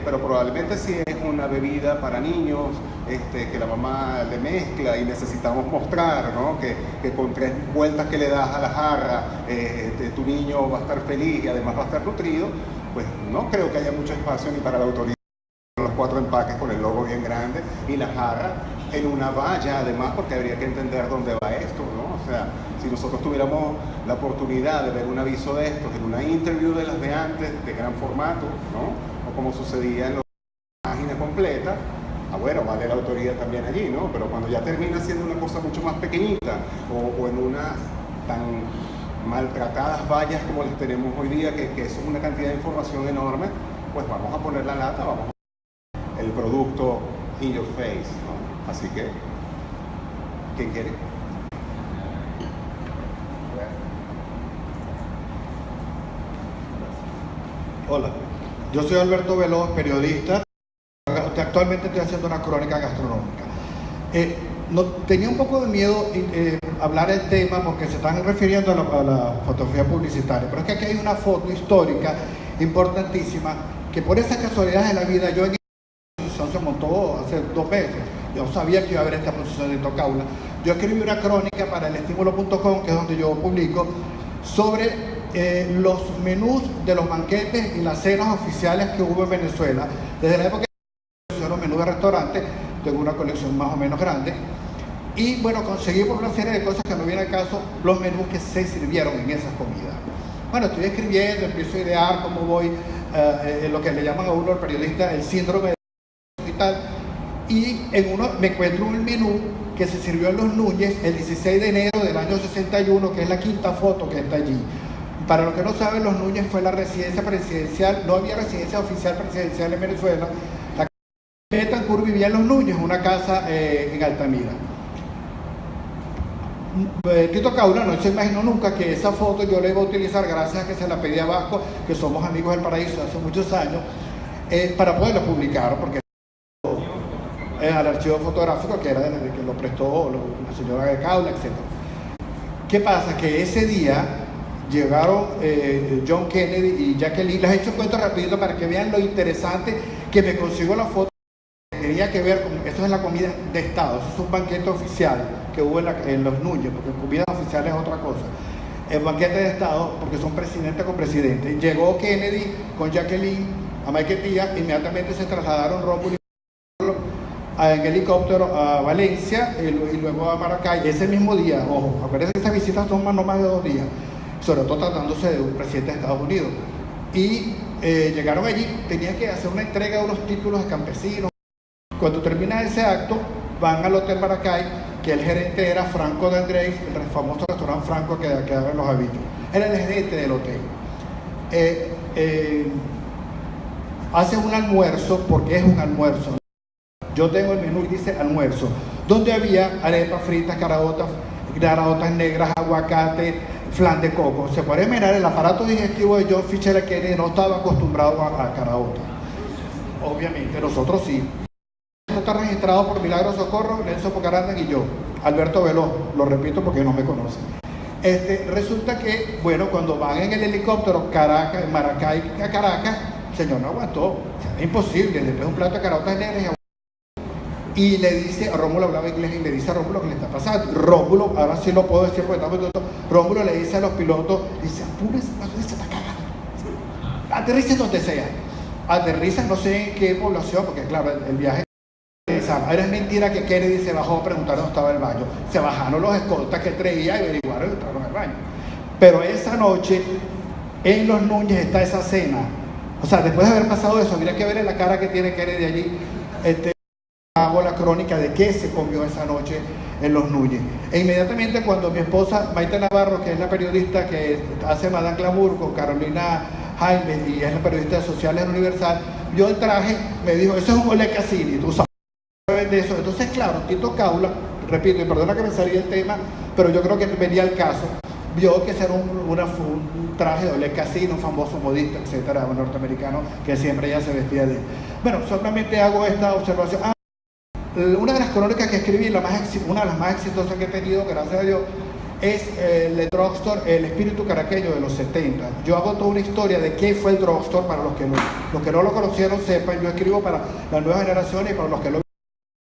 pero probablemente si es una bebida para niños, que la mamá le mezcla y necesitamos mostrar, ¿no? que con 3 vueltas que le das a la jarra, tu niño va a estar feliz y además va a estar nutrido, pues no creo que haya mucho espacio ni para la autoridad, los 4 empaques con el logo bien grande y la jarra en una valla, además, porque habría que entender dónde va esto, ¿no? O sea, si nosotros tuviéramos la oportunidad de ver un aviso de estos en una interview de las de antes, de gran formato, ¿no? O como sucedía en la página completa, bueno, vale la autoría también allí, ¿no? Pero cuando ya termina siendo una cosa mucho más pequeñita, o en unas tan maltratadas vallas como las tenemos hoy día, que eso es una cantidad de información enorme, pues vamos a poner la lata, vamos a poner el producto in your face, ¿no? Así que, ¿quién quiere? Hola, yo soy Alberto Veloz, periodista. Actualmente estoy haciendo una crónica gastronómica. Tenía un poco de miedo hablar el tema porque se están refiriendo a la fotografía publicitaria, pero es que aquí hay una foto histórica importantísima que por esa casualidad de la vida yo en esta exposición se montó hace 2 meses. Yo sabía que iba a haber esta exposición de Tocaula. Yo escribí una crónica para el Estímulo.com, que es donde yo publico, sobre los menús de los banquetes y las cenas oficiales que hubo en Venezuela. Desde la época de los menús de restaurante, tengo una colección más o menos grande. Y bueno, conseguí por una serie de cosas que no viene al caso los menús que se sirvieron en esas comidas. Bueno, estoy escribiendo, empiezo a idear cómo voy, lo que le llaman a uno el periodista el síndrome de y tal. Y en uno me encuentro un menú que se sirvió en Los Núñez el 16 de enero del año 61, que es la quinta foto que está allí. Para los que no saben, Los Núñez fue la residencia presidencial, no había residencia oficial presidencial en Venezuela. La Betancourt vivía en Los Núñez, una casa en Altamira. Tito Caula no se imaginó nunca que esa foto yo la iba a utilizar, gracias a que se la pedí a Vasco, que somos amigos del Paraíso hace muchos años, para poderla publicar, porque al archivo fotográfico que era que lo prestó la señora de Caula, etc. ¿Qué pasa? Que ese día llegaron John Kennedy y Jacqueline. Les he hecho cuento rapidito para que vean lo interesante que me consigo la foto. Tenía que ver con, esto es la comida de Estado, eso es un banquete oficial que hubo en Los Núñez, porque comida oficial es otra cosa. El banquete de Estado, porque son presidente con presidente. Llegó Kennedy con Jacqueline a Maiquetía, inmediatamente se trasladaron Rómulo en helicóptero a Valencia y luego a Maracay. Ese mismo día, ojo, acuérdense que estas visitas son no más de 2 días, sobre todo tratándose de un presidente de Estados Unidos. Y llegaron allí, tenían que hacer una entrega de unos títulos de campesinos. Cuando termina ese acto, van al Hotel Maracay, que el gerente era Franco de Andrés, el famoso restaurante Franco que quedaba en Los Habitos. Era el gerente del hotel. Hace un almuerzo, porque es un almuerzo. Yo tengo el menú y dice almuerzo, donde había arepas fritas, caraotas negras, aguacate, flan de coco. Se puede mirar el aparato digestivo de John Fisher Kennedy, no estaba acostumbrado a caraota. Obviamente, nosotros sí. Esto está registrado por Milagro Socorro, Nelson Pocaranda y yo, Alberto Veloz, lo repito porque no me conocen. Resulta que, bueno, cuando van en el helicóptero Maracay a Caracas, el señor no aguantó, o sea, es imposible, le pone un plato de caraotas negras y le dice, a Rómulo hablaba inglés y le dice a Rómulo que le está pasando. Rómulo, ahora sí lo puedo decir porque estamos en todo, Rómulo le dice a los pilotos, dice, apúrense, se está cagando, aterricen donde sea, aterrizan no sé en qué población, porque claro, el viaje era mentira que Kennedy se bajó a preguntar dónde estaba el baño. Se bajaron los escoltas que traía y averiguaron y entraron al baño. Pero esa noche en Los Núñez está esa cena. O sea, después de haber pasado eso, habría que ver en la cara que tiene Kennedy allí. Hago la crónica de qué se comió esa noche en Los Núñez. E inmediatamente cuando mi esposa Maite Navarro, que es la periodista que hace Madame Glamour con Carolina Jaime y es la periodista de Sociales en Universal, vio el traje, me dijo, eso es un Olé Cassini, tú sabes de eso. Entonces, claro, Tito Caula, repito, y perdona que me salí del tema, pero yo creo que venía al caso, vio que ese era un traje de Olé Cassini, un famoso modista, etcétera, un norteamericano que siempre ya se vestía de él. Bueno, solamente hago esta observación. Una de las crónicas que escribí, una de las más exitosas que he tenido, gracias a Dios, es el drugstore, el espíritu caraqueño de los 70. Yo hago toda una historia de qué fue el drugstore, para los que no lo conocieron sepan, yo escribo para las nuevas generaciones y para los que lo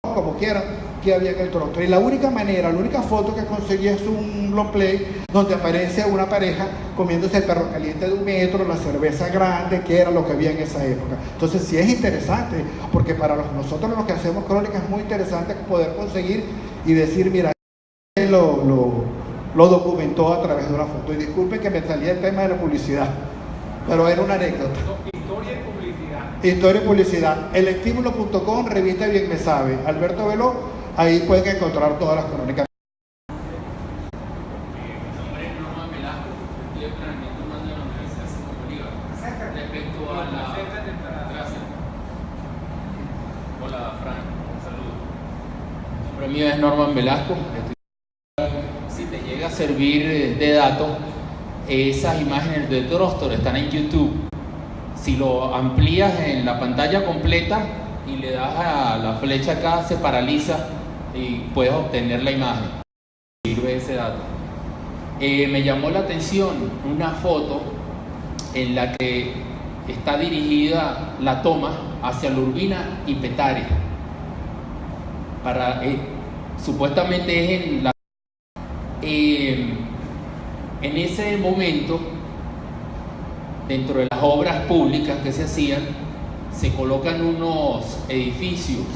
como quieran, que había en el trozo. Y la única foto que conseguí es un long play donde aparece una pareja comiéndose el perro caliente de 1 metro, la cerveza grande, que era lo que había en esa época. Entonces sí es interesante, porque para nosotros los que hacemos crónicas es muy interesante poder conseguir y decir, mira, lo documentó a través de una foto. Y disculpen que me salía el tema de la publicidad, pero era una anécdota. Historia y publicidad. Historia y publicidad. Elestimulo.com, revista Bien Me Sabe. Alberto Veló, ahí pueden encontrar todas las crónicas. Mi nombre es Norman Velasco, estoy de planeamiento humano de la Universidad Simón Bolívar. Respecto a la... Gracias. Hola, Frank, un saludo. El nombre mío es Norman Velasco. Si te llega a servir de dato, esas imágenes de Drostor están en YouTube. Si lo amplías en la pantalla completa y le das a la flecha acá, se paraliza y puedes obtener la imagen. Sirve ese dato. Me llamó la atención una foto en la que está dirigida la toma hacia la Urbina y Petare. Supuestamente es en la... en ese momento, dentro de las obras públicas que se hacían, se colocan unos edificios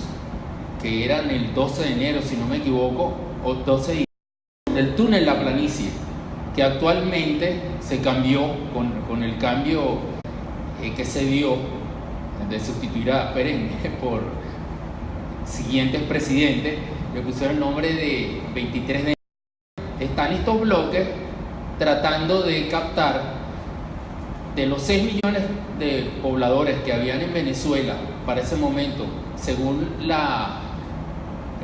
que eran el 12 de enero, si no me equivoco, o 12 de el túnel La Planicie, que actualmente se cambió con el cambio que se dio de sustituir a Perenne por siguientes presidentes, le pusieron el nombre de 23 de enero. Están estos bloques tratando de captar de los 6 millones de pobladores que habían en Venezuela para ese momento, según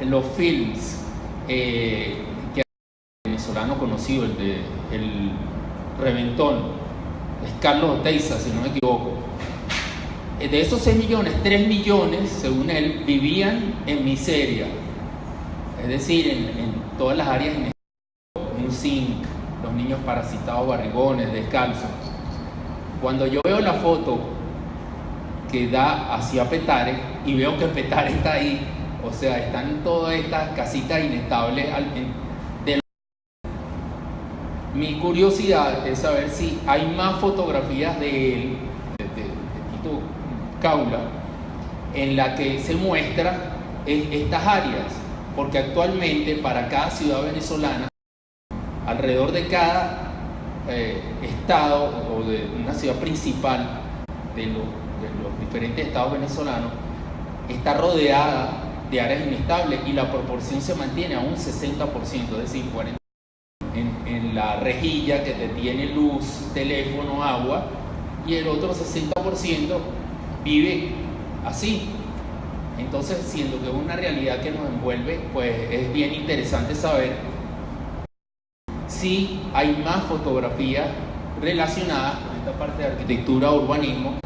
los films que el venezolano conocido, el Reventón, es Carlos Oteiza, si no me equivoco. De esos 6 millones, 3 millones, según él, vivían en miseria, es decir, en todas las áreas, un zinc, los niños parasitados, barrigones, descalzos. Cuando yo veo la foto que da hacia Petare y veo que Petare está ahí, o sea, están todas estas casitas inestables. Mi curiosidad es saber si hay más fotografías de él, de Tito Caula, en la que se muestra estas áreas, porque actualmente para cada ciudad venezolana, alrededor de cada estado o de una ciudad principal de los diferentes estados venezolanos está rodeada de áreas inestables y la proporción se mantiene a un 60%, es decir, 40% en la rejilla que te tiene luz, teléfono, agua, y el otro 60% vive así. Entonces, siendo que es una realidad que nos envuelve, pues es bien interesante saber si hay más fotografías relacionadas con esta parte de arquitectura o urbanismo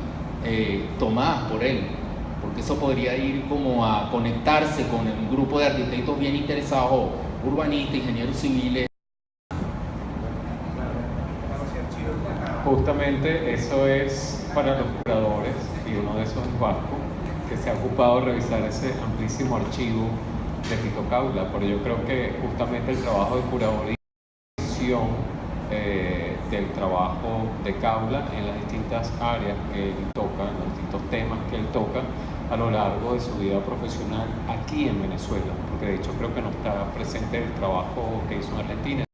tomadas por él, porque eso podría ir como a conectarse con un grupo de arquitectos bien interesados, o urbanistas, ingenieros civiles. Justamente eso es para los curadores, y uno de esos es Vasco, que se ha ocupado de revisar ese amplísimo archivo de Tito Caula, pero yo creo que justamente el trabajo de curaduría del trabajo de Caula en las distintas áreas que él toca, en los distintos temas que él toca a lo largo de su vida profesional aquí en Venezuela, porque de hecho creo que no está presente el trabajo que hizo en Argentina.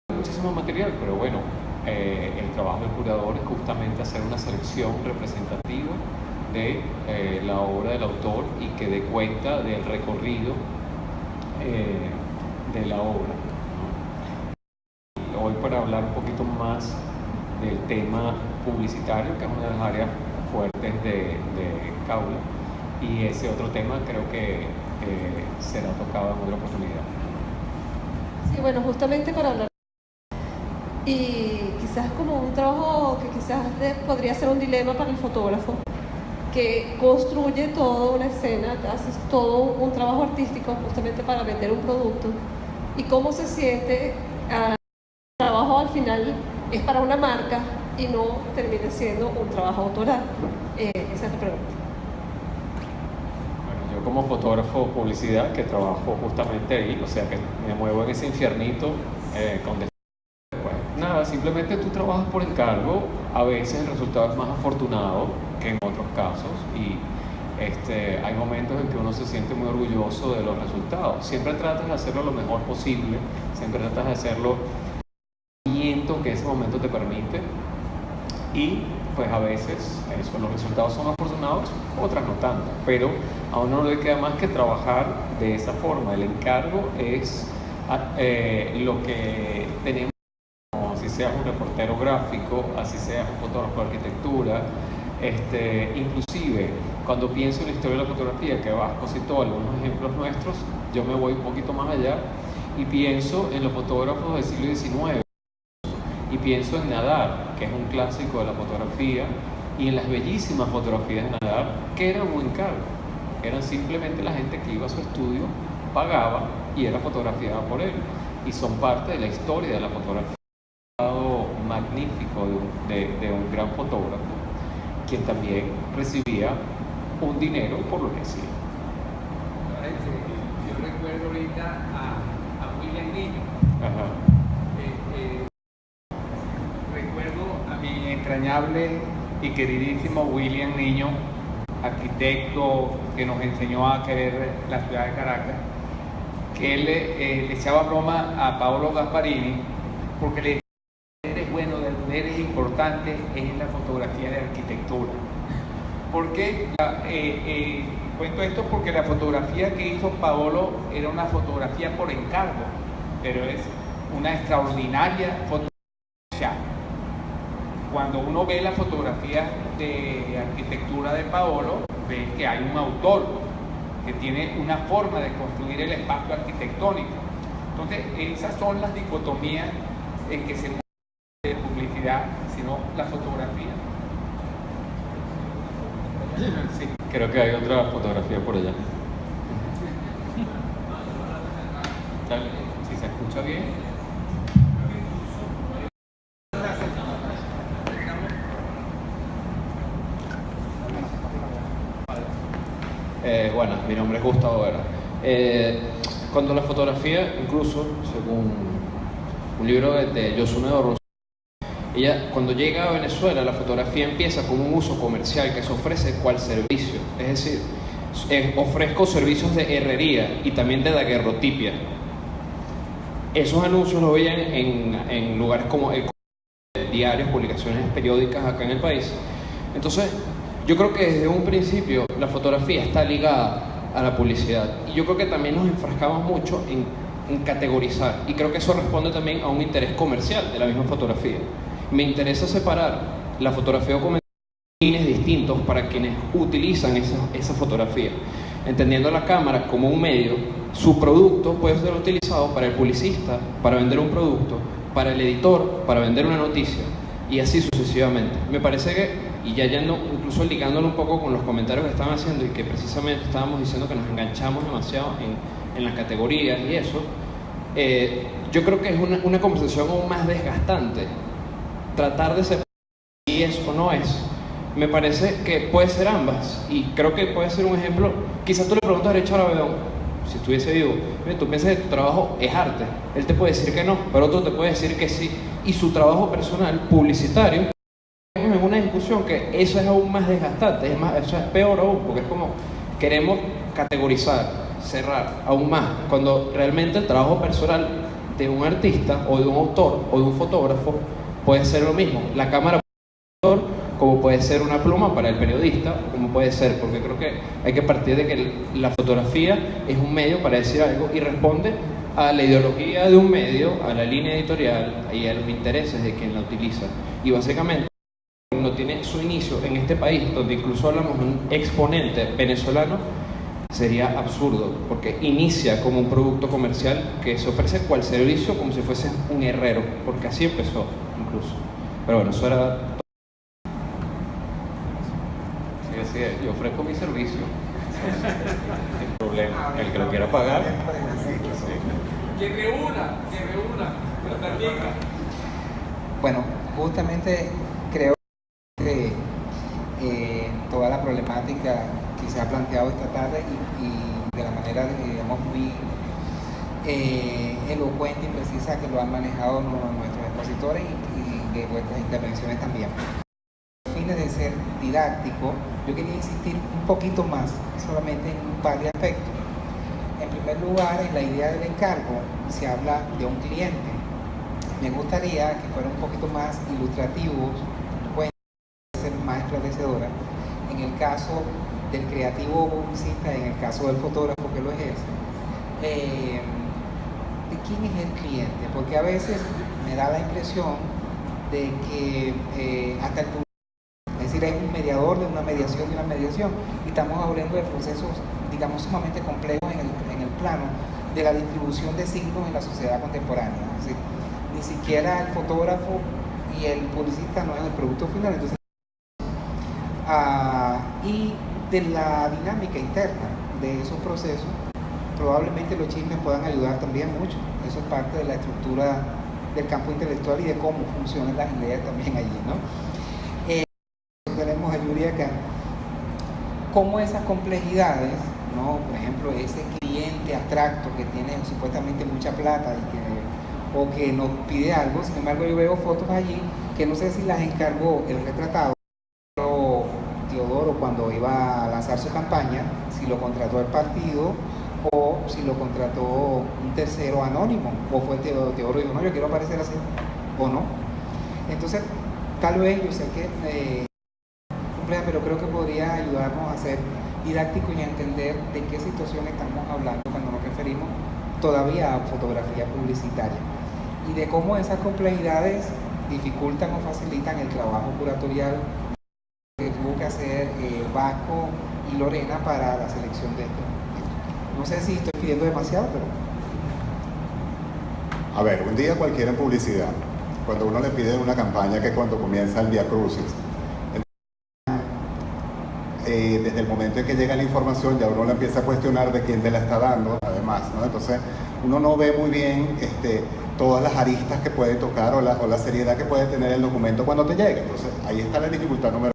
Hay muchísimo material, pero bueno, el trabajo del curador es justamente hacer una selección representativa de la obra del autor y que dé cuenta del recorrido de la obra. Hoy para hablar un poquito más del tema publicitario, que es una de las áreas fuertes de Caula, y ese otro tema creo que será tocado en otra oportunidad. Sí, bueno, justamente para hablar y quizás como un trabajo que quizás podría ser un dilema para el fotógrafo, que construye toda una escena, hace todo un trabajo artístico justamente para vender un producto, y cómo se siente el trabajo al final es para una marca y no termina siendo un trabajo autoral. Esa es la pregunta. Bueno, yo yo como fotógrafo publicidad que trabajo justamente ahí, o sea que me muevo en ese infiernito con pues nada, simplemente tú trabajas por encargo, a veces el resultado es más afortunado que en otros casos y hay momentos en que uno se siente muy orgulloso de los resultados. Siempre tratas de hacerlo lo mejor posible, siempre tratas de hacerlo que ese momento te permite y pues a veces los resultados son afortunados, otras no tanto, pero a uno no le queda más que trabajar de esa forma. El encargo es lo que tenemos, si seas un reportero gráfico, así seas un fotógrafo de arquitectura, inclusive cuando pienso en la historia de la fotografía, que Vasco citó algunos ejemplos nuestros, yo me voy un poquito más allá y pienso en los fotógrafos del siglo XIX y pienso en Nadar, que es un clásico de la fotografía, y en las bellísimas fotografías de Nadar, que eran un encargo, eran simplemente la gente que iba a su estudio, pagaba y era fotografiada por él, y son parte de la historia de la fotografía. Un lado magnífico de un gran fotógrafo, quien también recibía un dinero por lo que hacía. Yo recuerdo ahorita a William Niño. Ajá. Recuerdo a mi entrañable y queridísimo William Niño, arquitecto que nos enseñó a querer la ciudad de Caracas, que él le echaba broma a Paolo Gasparini porque le decía: eres bueno, eres importante en la fotografía de arquitectura. ¿Por qué? Cuento esto porque la fotografía que hizo Paolo era una fotografía por encargo, pero es una extraordinaria fotografía. Cuando uno ve la fotografía de arquitectura de Paolo, ve que hay un autor que tiene una forma de construir el espacio arquitectónico. Entonces, esas son las dicotomías en que se mueve de publicidad, sino la fotografía. Sí, creo que hay otra fotografía por allá. Si se escucha bien. Bueno, mi nombre es Gustavo Vera. Cuando la fotografía, incluso según un libro de Yosune Rosso, ella cuando llega a Venezuela, la fotografía empieza con un uso comercial que se ofrece cual servicio, es decir, ofrezco servicios de herrería y también de daguerrotipia. Esos anuncios lo veían en lugares como diarios, publicaciones periódicas acá en el país. Entonces, yo creo que desde un principio la fotografía está ligada a la publicidad y yo creo que también nos enfrascamos mucho en categorizar y creo que eso responde también a un interés comercial de la misma fotografía. Me interesa separar la fotografía documental en fines distintos para quienes utilizan esa fotografía, entendiendo la cámara como un medio. Su producto puede ser utilizado para el publicista, para vender un producto, para el editor, para vender una noticia y así sucesivamente. Me parece que, y ya yendo, incluso ligándolo un poco con los comentarios que estaban haciendo y que precisamente estábamos diciendo que nos enganchamos demasiado en las categorías y eso, yo creo que es una conversación aún más desgastante tratar de separar si es o no es. Me parece que puede ser ambas y creo que puede ser un ejemplo. Quizás tú le preguntas a Richard Avedón, si estuviese vivo: tú piensas que tu trabajo es arte, él te puede decir que no, pero otro te puede decir que sí, y su trabajo personal publicitario, en una discusión que eso es aún más desgastante, es más, eso es peor aún, porque es como queremos categorizar, cerrar aún más, cuando realmente el trabajo personal de un artista o de un autor o de un fotógrafo puede ser lo mismo. La cámara para el autor, como puede ser una pluma para el periodista, como puede ser, porque creo que hay que partir de que la fotografía es un medio para decir algo y responde a la ideología de un medio, a la línea editorial y a los intereses de quien la utiliza. Y básicamente no tiene su inicio en este país, donde incluso hablamos de un exponente venezolano, sería absurdo, porque inicia como un producto comercial que se ofrece cual servicio, como si fuese un herrero, porque así empezó incluso. Pero bueno, eso era... Sí, así es. Yo ofrezco mi servicio. Sin problema. El que lo quiera pagar. Que reúna, platica. Bueno, justamente creo que toda la problemática quizás se ha planteado esta tarde y de la manera, digamos, muy elocuente y precisa que lo han manejado nuestros expositores y de vuestras intervenciones también. A fines de ser didáctico, yo quería insistir un poquito más, solamente en un par de aspectos. En primer lugar, en la idea del encargo, se habla de un cliente. Me gustaría que fuera un poquito más ilustrativo, ser más esclarecedora, en el caso del creativo publicista, en el caso del fotógrafo que lo ejerce, de quién es el cliente, porque a veces me da la impresión de que hasta el publicista, es decir, es un mediador de una mediación, y estamos hablando de procesos, digamos, sumamente complejos en el plano de la distribución de signos en la sociedad contemporánea. Es decir, ni siquiera el fotógrafo y el publicista no es el producto final. Entonces, y de la dinámica interna de esos procesos, probablemente los chismes puedan ayudar también mucho. Eso es parte de la estructura del campo intelectual y de cómo funcionan las ideas también allí, ¿no? Tenemos a Yuri acá, cómo esas complejidades, ¿no? Por ejemplo, ese cliente abstracto que tiene supuestamente mucha plata o que nos pide algo, sin embargo yo veo fotos allí que no sé si las encargó el retratado Teodoro cuando iba a lanzar su campaña, si lo contrató el partido o si lo contrató un tercero anónimo, o fue Teodoro dijo, no, yo quiero aparecer así, o no. Entonces, tal vez, yo sé que compleja, pero creo que podría ayudarnos a ser didácticos y a entender de qué situación estamos hablando cuando nos referimos todavía a fotografía publicitaria y de cómo esas complejidades dificultan o facilitan el trabajo curatorial que tuvo que hacer Vasco y Lorena para la selección de esto. No sé si estoy pidiendo demasiado, pero... A ver, un día cualquiera en publicidad, cuando uno le pide una campaña que cuando comienza el Vía Crucis, desde el momento en que llega la información ya uno la empieza a cuestionar de quién te la está dando, además, ¿no? Entonces uno no ve muy bien todas las aristas que puede tocar o la seriedad que puede tener el documento cuando te llega. Entonces ahí está la dificultad número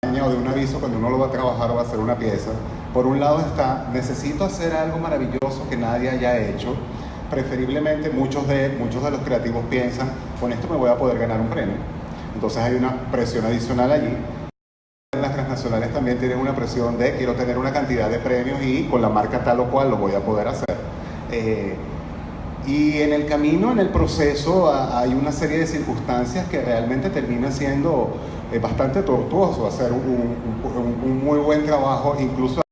uno de un aviso cuando uno lo va a trabajar o va a hacer una pieza. Por un lado está, necesito hacer algo maravilloso que nadie haya hecho. Preferiblemente muchos de los creativos piensan, con esto me voy a poder ganar un premio. Entonces hay una presión adicional allí. Las transnacionales también tienen una presión de quiero tener una cantidad de premios y con la marca tal o cual lo voy a poder hacer. Y en el camino, en el proceso, hay una serie de circunstancias que realmente termina siendo bastante tortuoso hacer un muy buen trabajo, incluso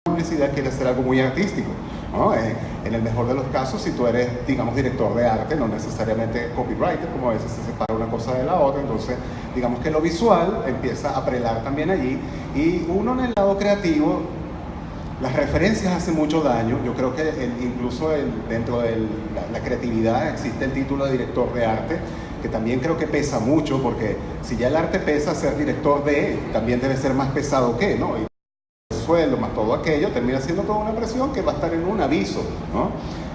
la publicidad quiere hacer algo muy artístico, ¿no? En el mejor de los casos, si tú eres, digamos, director de arte, no necesariamente copywriter, como a veces se separa una cosa de la otra, entonces digamos que lo visual empieza a prelar también allí, y uno en el lado creativo, las referencias hacen mucho daño. Yo creo que incluso dentro de la creatividad existe el título de director de arte, que también creo que pesa mucho, porque si ya el arte pesa, ser director de también debe ser más pesado que, ¿no? Y el sueldo más todo aquello termina siendo toda una presión que va a estar en un aviso, ¿no?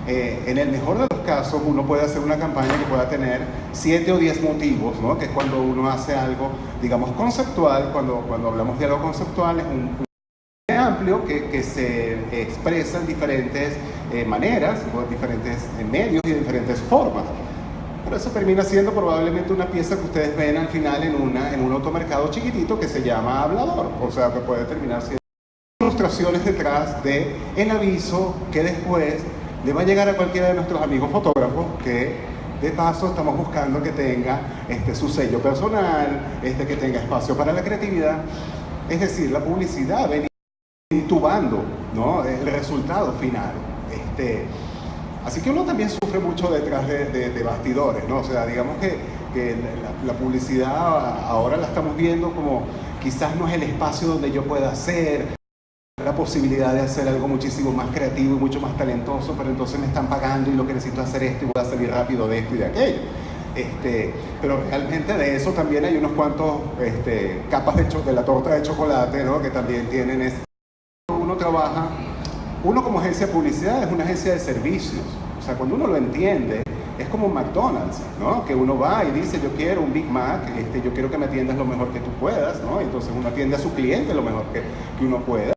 En el mejor de los casos uno puede hacer una campaña que pueda tener 7 o 10 motivos, ¿no? Que es cuando uno hace algo, digamos, conceptual. Cuando hablamos de algo conceptual es un amplio que se expresa en diferentes maneras, en diferentes medios y de diferentes formas. Pero eso termina siendo probablemente una pieza que ustedes ven al final en un automercado chiquitito que se llama Hablador, o sea que puede terminar siendo ilustraciones detrás de el aviso que después le va a llegar a cualquiera de nuestros amigos fotógrafos que de paso estamos buscando que tenga su sello personal, que tenga espacio para la creatividad. Es decir, la publicidad venía intubando, ¿no? El resultado final. Así que uno también sufre mucho detrás de bastidores, ¿no? O sea, digamos que la publicidad ahora la estamos viendo como quizás no es el espacio donde yo pueda hacer, la posibilidad de hacer algo muchísimo más creativo y mucho más talentoso, pero entonces me están pagando y lo que necesito hacer esto y voy a salir rápido de esto y de aquello. Pero realmente de eso también hay unos cuantos capas de la torta de chocolate, ¿no? Que también tienen uno como agencia de publicidad es una agencia de servicios. O sea, cuando uno lo entiende, es como un McDonald's, ¿no? Que uno va y dice, yo quiero un Big Mac, yo quiero que me atiendas lo mejor que tú puedas, ¿no? Entonces uno atiende a su cliente lo mejor que uno pueda.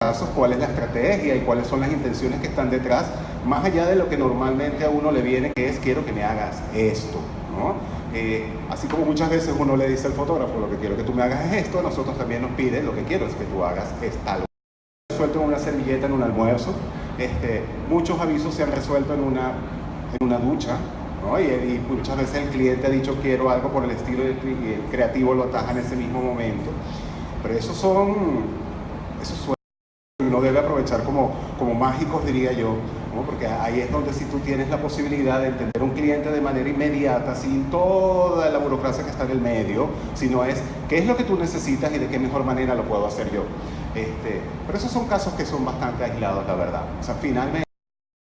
casos cuál es la estrategia y cuáles son las intenciones que están detrás, más allá de lo que normalmente a uno le viene, que es quiero que me hagas esto, ¿no? Así como muchas veces uno le dice al fotógrafo, lo que quiero que tú me hagas es esto, a nosotros también nos piden, lo que quiero es que tú hagas es tal. Resuelto en una servilleta en un almuerzo, muchos avisos se han resuelto en una ducha, ¿no? Y muchas veces el cliente ha dicho quiero algo por el estilo y el creativo lo ataja en ese mismo momento. Pero esos sueños uno debe aprovechar como mágicos, diría yo, ¿no? Porque ahí es donde si tú tienes la posibilidad de entender a un cliente de manera inmediata, sin toda la burocracia que está en el medio, sino es qué es lo que tú necesitas y de qué mejor manera lo puedo hacer yo. Pero esos son casos que son bastante aislados, la verdad. O sea, finalmente,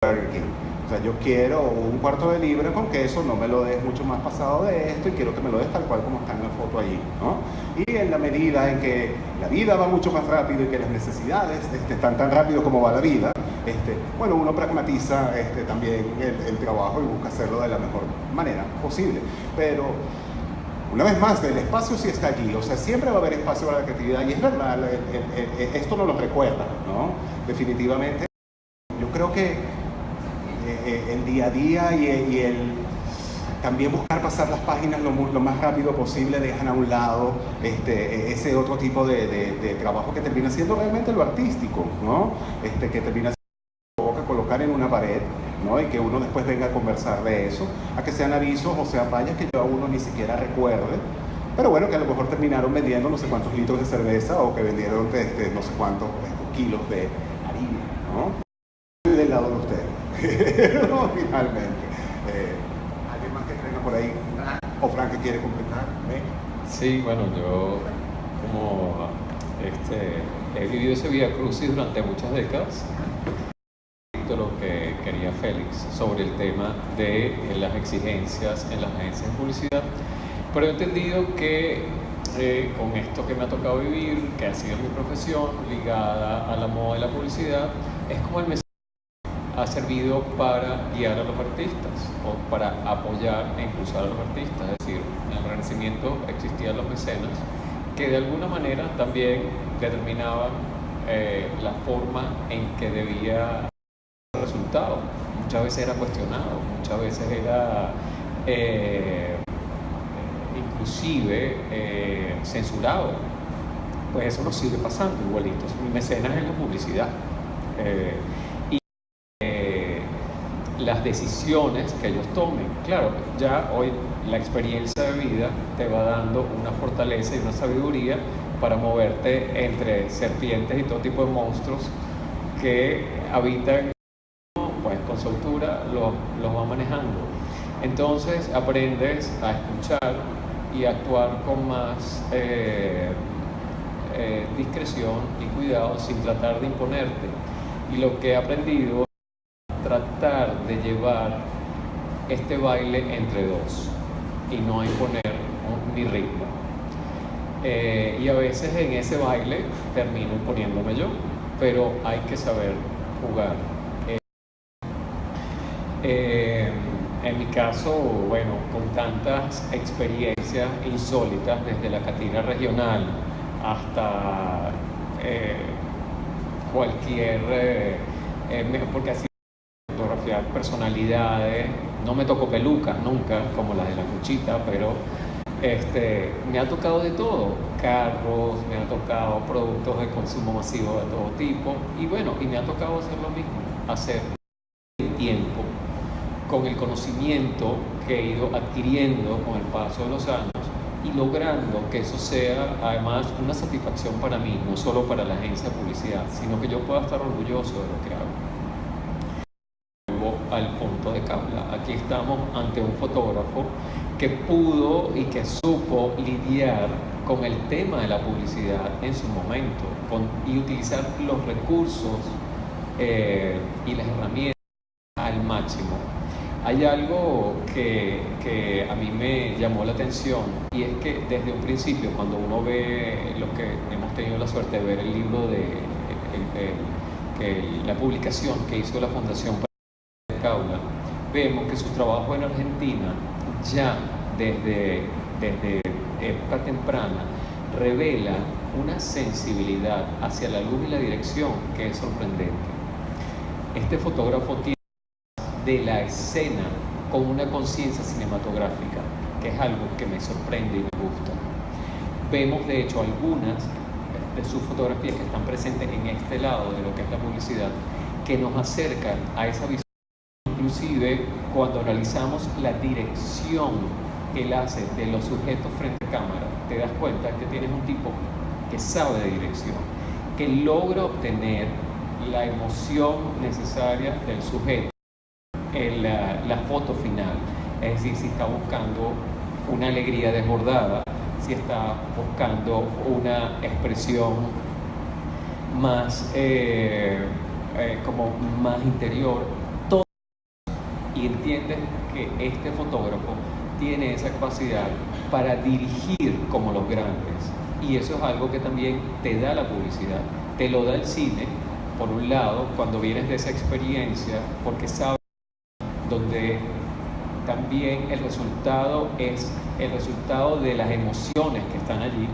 o sea, yo quiero un cuarto de libra con queso, no me lo des mucho más pasado de esto y quiero que me lo des tal cual como está en la foto allí, ¿no? Y en la medida en que la vida va mucho más rápido y que las necesidades están tan rápido como va la vida, bueno, uno pragmatiza también el trabajo y busca hacerlo de la mejor manera posible. Pero una vez más, el espacio sí está allí, o sea, siempre va a haber espacio para la creatividad y es verdad, esto nos lo recuerda, ¿no? Definitivamente, yo creo que el día a día y el también buscar pasar las páginas lo más rápido posible dejan a un lado ese otro tipo de trabajo que termina siendo realmente lo artístico, ¿no? Que termina siendo colocar en una pared, ¿no? Y que uno después venga a conversar de eso, a que sean avisos o sean vallas que yo a uno ni siquiera recuerde, pero bueno, que a lo mejor terminaron vendiendo no sé cuántos litros de cerveza o que vendieron no sé cuántos kilos de harina, ¿no? Del lado de ustedes. No, finalmente. ¿Alguien más que tenga por ahí? ¿O Frank que quiere completar? Sí, bueno, yo como he vivido ese vía crucis durante muchas décadas, lo que quería Félix sobre el tema de las exigencias en las agencias de publicidad, pero he entendido que con esto que me ha tocado vivir, que ha sido mi profesión ligada a la moda y la publicidad, es como el mensaje ha servido para guiar a los artistas o para apoyar e impulsar a los artistas. Es decir, en el Renacimiento existían los mecenas que de alguna manera también determinaban la forma en que debía el resultado. Muchas veces era cuestionado, muchas veces era inclusive censurado. Pues eso nos sigue pasando igualito. Mi mecenas es la publicidad. Las decisiones que ellos tomen. Claro, ya hoy la experiencia de vida te va dando una fortaleza y una sabiduría para moverte entre serpientes y todo tipo de monstruos que habitan, pues con soltura los va manejando. Entonces aprendes a escuchar y actuar con más discreción y cuidado sin tratar de imponerte. Y lo que he aprendido tratar de llevar este baile entre dos y no imponer mi ritmo. Y a veces en ese baile termino imponiéndome yo, pero hay que saber jugar. En mi caso, bueno, con tantas experiencias insólitas, desde la catira regional hasta cualquier, porque así fotografiar personalidades, no me tocó pelucas nunca, como la de la Cuchita, pero me ha tocado de todo, carros, me ha tocado productos de consumo masivo de todo tipo, y bueno, y me ha tocado hacer lo mismo, hacer el tiempo, con el conocimiento que he ido adquiriendo con el paso de los años, y logrando que eso sea además una satisfacción para mí, no solo para la agencia de publicidad, sino que yo pueda estar orgulloso de lo que hago. Al punto de Kaula. Aquí estamos ante un fotógrafo que pudo y que supo lidiar con el tema de la publicidad en su momento y utilizar los recursos y las herramientas al máximo. Hay algo que a mí me llamó la atención y es que desde un principio, cuando uno ve, los que hemos tenido la suerte de ver el libro de la publicación que hizo la Fundación Kaula, vemos que su trabajo en Argentina ya desde época temprana revela una sensibilidad hacia la luz y la dirección que es sorprendente. Este fotógrafo tiene de la escena con una conciencia cinematográfica, que es algo que me sorprende y me gusta. Vemos de hecho algunas de sus fotografías que están presentes en este lado de lo que es la publicidad, que nos acercan a esa visión. Inclusive cuando analizamos la dirección que él hace de los sujetos frente a cámara, te das cuenta que tienes un tipo que sabe de dirección, que logra obtener la emoción necesaria del sujeto en la foto final. Es decir, si está buscando una alegría desbordada, si está buscando una expresión más como más interior, todo, y entiendes que este fotógrafo tiene esa capacidad para dirigir como los grandes, y eso es algo que también te da la publicidad, te lo da el cine, por un lado, cuando vienes de esa experiencia, porque sabes donde también el resultado es el resultado de las emociones que están allí,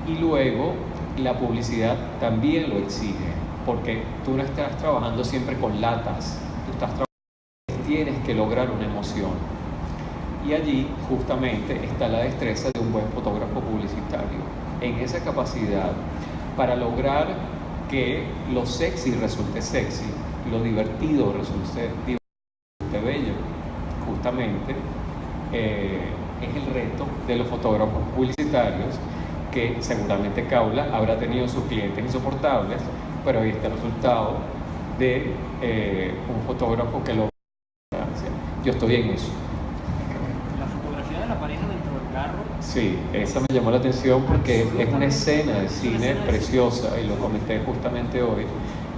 y luego la publicidad también lo exige, porque tú no estás trabajando siempre con latas, tú estás trabajando, tienes que lograr una emoción, y allí justamente está la destreza de un buen fotógrafo publicitario, en esa capacidad para lograr que lo sexy resulte sexy, lo divertido resulte bello. Justamente es el reto de los fotógrafos publicitarios, que seguramente Kaula habrá tenido sus clientes insoportables, pero ahí está el resultado de un fotógrafo que lo... Yo estoy en eso. La fotografía de la pareja dentro del carro. Sí, esa me llamó la atención porque es una escena de cine preciosa, y lo comenté justamente hoy,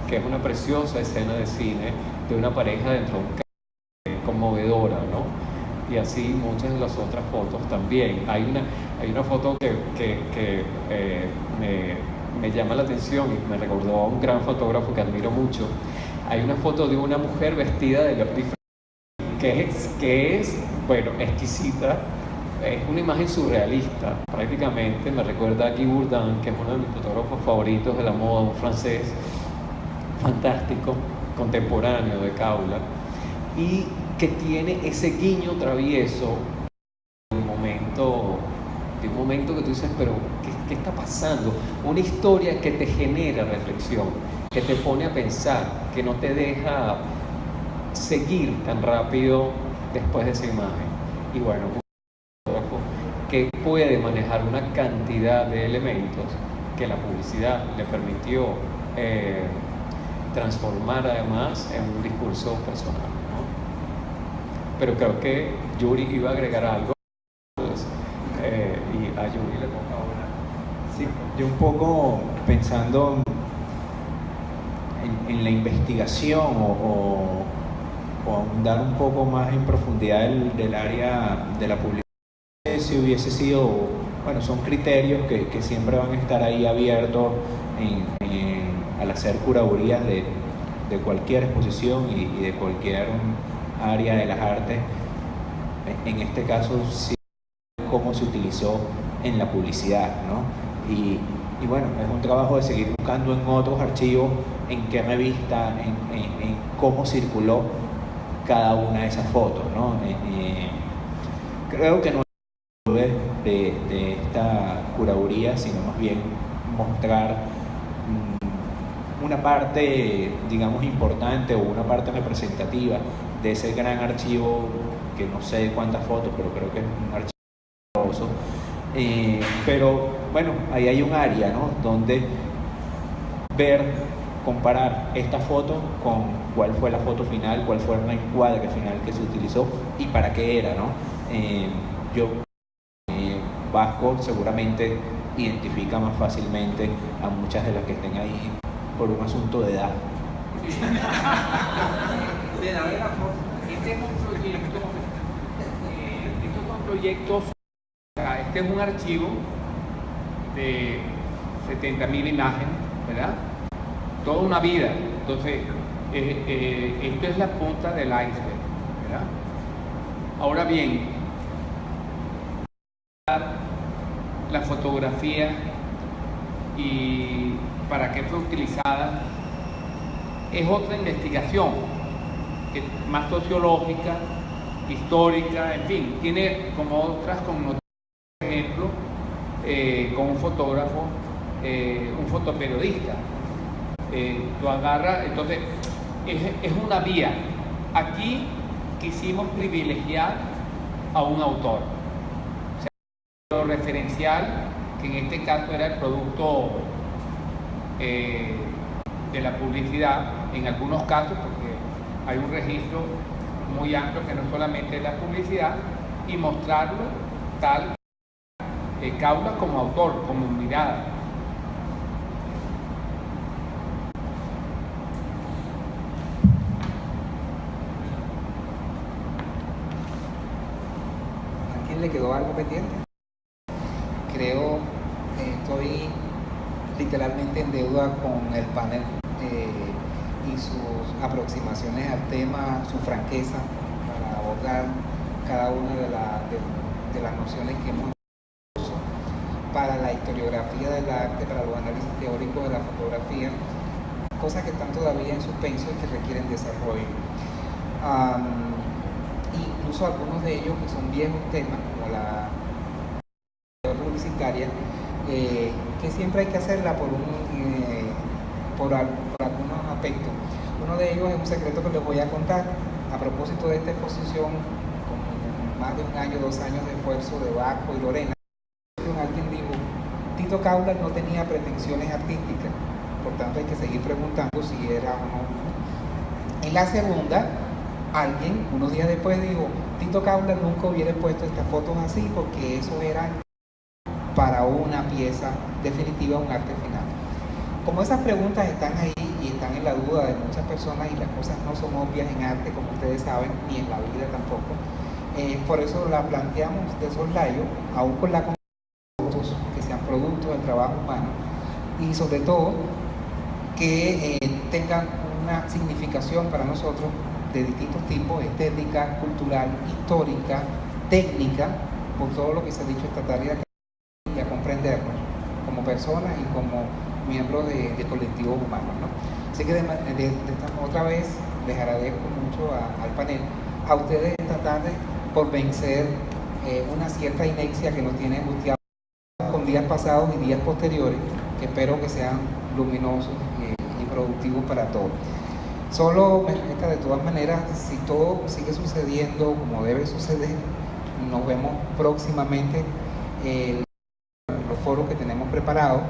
que es una preciosa escena de cine de una pareja dentro de un carro, conmovedora, ¿no? Y así muchas de las otras fotos también. Hay una foto que me llama la atención y me recordó a un gran fotógrafo que admiro mucho. Hay una foto de una mujer vestida de que es, bueno, exquisita. Es una imagen surrealista, prácticamente me recuerda a Guy Bourdin, que es uno de mis fotógrafos favoritos de la moda, un francés fantástico, contemporáneo de Kaula, y que tiene ese guiño travieso de un momento que tú dices, pero ¿qué está pasando? Una historia que te genera reflexión, que te pone a pensar, que no te deja seguir tan rápido después de esa imagen. Y bueno, que puede manejar una cantidad de elementos que la publicidad le permitió transformar además en un discurso personal, ¿no? Pero creo que Yuri iba a agregar algo, y a Yuri le toca ahora. Sí, yo un poco pensando en la investigación o ahondar un poco más en profundidad del área de la publicidad. Si hubiese sido, bueno, son criterios que siempre van a estar ahí abiertos al hacer curadurías de cualquier exposición y de cualquier área de las artes. En este caso, sí, cómo se utilizó en la publicidad, ¿no? Y bueno, es un trabajo de seguir buscando en otros archivos, en qué revista, en cómo circuló cada una de esas fotos, ¿no? Creo que no de esta curaduría, sino más bien mostrar una parte, digamos, importante o una parte representativa de ese gran archivo, que no sé cuántas fotos, pero creo que es un archivo famoso. Pero bueno, ahí hay un área, ¿no?, donde comparar esta foto con cuál fue la foto final, cuál fue el encuadre final que se utilizó y para qué era, ¿no? Vasco seguramente identifica más fácilmente a muchas de las que estén ahí por un asunto de edad. Este es un proyecto, estos son proyectos, este es un archivo de 70.000 imágenes, ¿verdad? Toda una vida. Entonces, esto es la punta del iceberg, ¿verdad? Ahora bien, la fotografía y para qué fue utilizada, es otra investigación, que más sociológica, histórica, en fin, tiene como otras connotaciones, por ejemplo, con un fotógrafo, un fotoperiodista. Tú agarras, entonces, es una vía. Aquí quisimos privilegiar a un autor. O sea, lo referencial, que en este caso era el producto de la publicidad, en algunos casos, porque hay un registro muy amplio que no solamente es la publicidad, y mostrarlo tal Caula como autor, como mirada. ¿A quién le quedó algo pendiente? Creo que estoy literalmente en deuda con el panel y sus aproximaciones al tema, su franqueza para abordar cada una de las nociones que hemos uso para la historiografía del arte, para los análisis teóricos de la fotografía, cosas que están todavía en suspenso y que requieren desarrollo. Incluso algunos de ellos que son viejos temas, como la publicitaria, que siempre hay que hacerla por algunos aspectos. Uno de ellos es un secreto que les voy a contar a propósito de esta exposición, con más de 1 año, 2 años de esfuerzo de Baco y Lorena. Alguien dijo, Tito Caula no tenía pretensiones artísticas, por tanto hay que seguir preguntando si era o no. En la segunda, alguien unos días después dijo, Tito Caula nunca hubiera puesto estas fotos así porque eso era para una pieza definitiva, un arte final. Como esas preguntas están ahí y están en la duda de muchas personas y las cosas no son obvias en arte, como ustedes saben, ni en la vida tampoco, por eso la planteamos de soslayo, aún con la que sean productos del trabajo humano y sobre todo que tengan una significación para nosotros de distintos tipos, estética, cultural, histórica, técnica, por todo lo que se ha dicho esta tarde y a comprendernos como personas y como miembros de colectivos humanos, ¿no? Así que otra vez les agradezco mucho al panel, a ustedes esta tarde por vencer una cierta inexia que nos tiene angustiados con días pasados y días posteriores, que espero que sean luminosos y productivos para todos. Solo me resta de todas maneras, si todo sigue sucediendo como debe suceder, nos vemos próximamente en los foros que tenemos preparados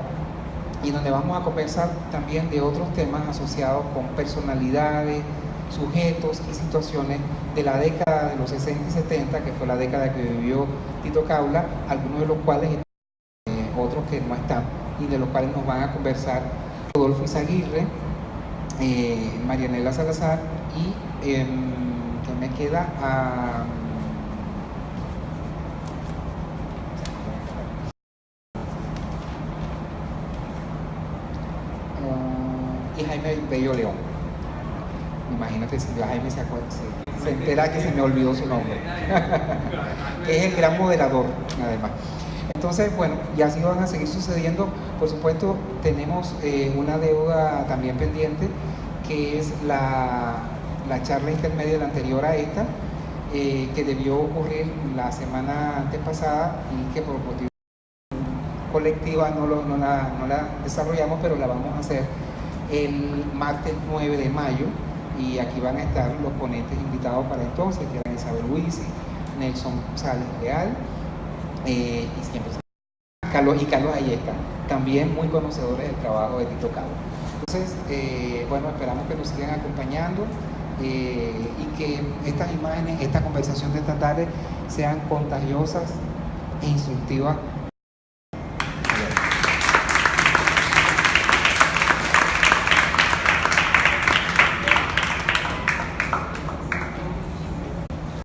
y donde vamos a conversar también de otros temas asociados con personalidades, sujetos y situaciones de la década de los 60 y 70, que fue la década que vivió Tito Caula, algunos de los cuales otros que no están y de los cuales nos van a conversar Rodolfo Izaguirre, Marianela Salazar y que me queda y Jaime Bello León. Imagínate si Jaime se entera que se me olvidó su nombre, que es el gran moderador además. Entonces, bueno, y así van a seguir sucediendo. Por supuesto, tenemos una deuda también pendiente, que es la charla intermedia de la anterior a esta, que debió ocurrir la semana antepasada y que por motivo colectiva no la desarrollamos, pero la vamos a hacer el martes 9 de mayo y aquí van a estar los ponentes invitados para entonces, que eran Isabel Luis, Nelson Sales Leal, y siempre Carlos Ayesta, también muy conocedores del trabajo de Tito Caula. Entonces, bueno, esperamos que nos sigan acompañando y que estas imágenes, esta conversación de esta tarde sean contagiosas e instructivas